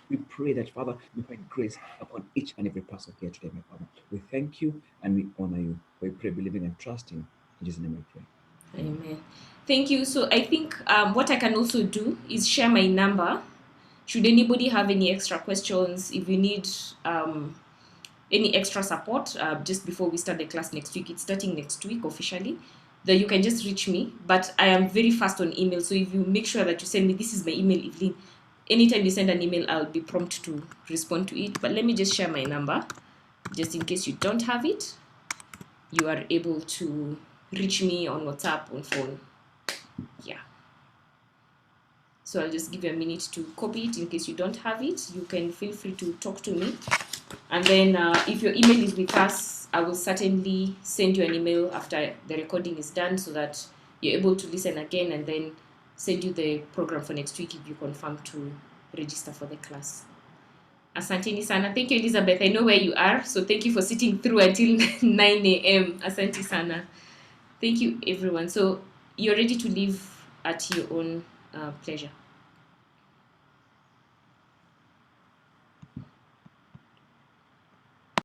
we pray that, Father, you find grace upon each and every person here today, my Father. We thank you and we honor you. We pray, believing and trusting. In Jesus' name we pray.
Amen. Thank you. So I think what I can also do is share my number. Should anybody have any extra questions, if you need any extra support just before we start the class next week, it's starting next week officially, that you can just reach me. But I am very fast on email. So if you make sure that you send me, this is my email, Evelyn. Anytime you send an email, I'll be prompt to respond to it. But let me just share my number, just in case you don't have it. You are able to reach me on WhatsApp, on phone. Yeah. So I'll just give you a minute to copy it in case you don't have it. You can feel free to talk to me. And then if your email is with us, I will certainly send you an email after the recording is done so that you're able to listen again and then send you the program for next week if you confirm to register for the class. Asanteni sana. Thank you, Elizabeth. I know where you are, so thank you for sitting through until 9 a.m. Asante sana. Thank you, everyone. So you're ready to leave at your own pleasure.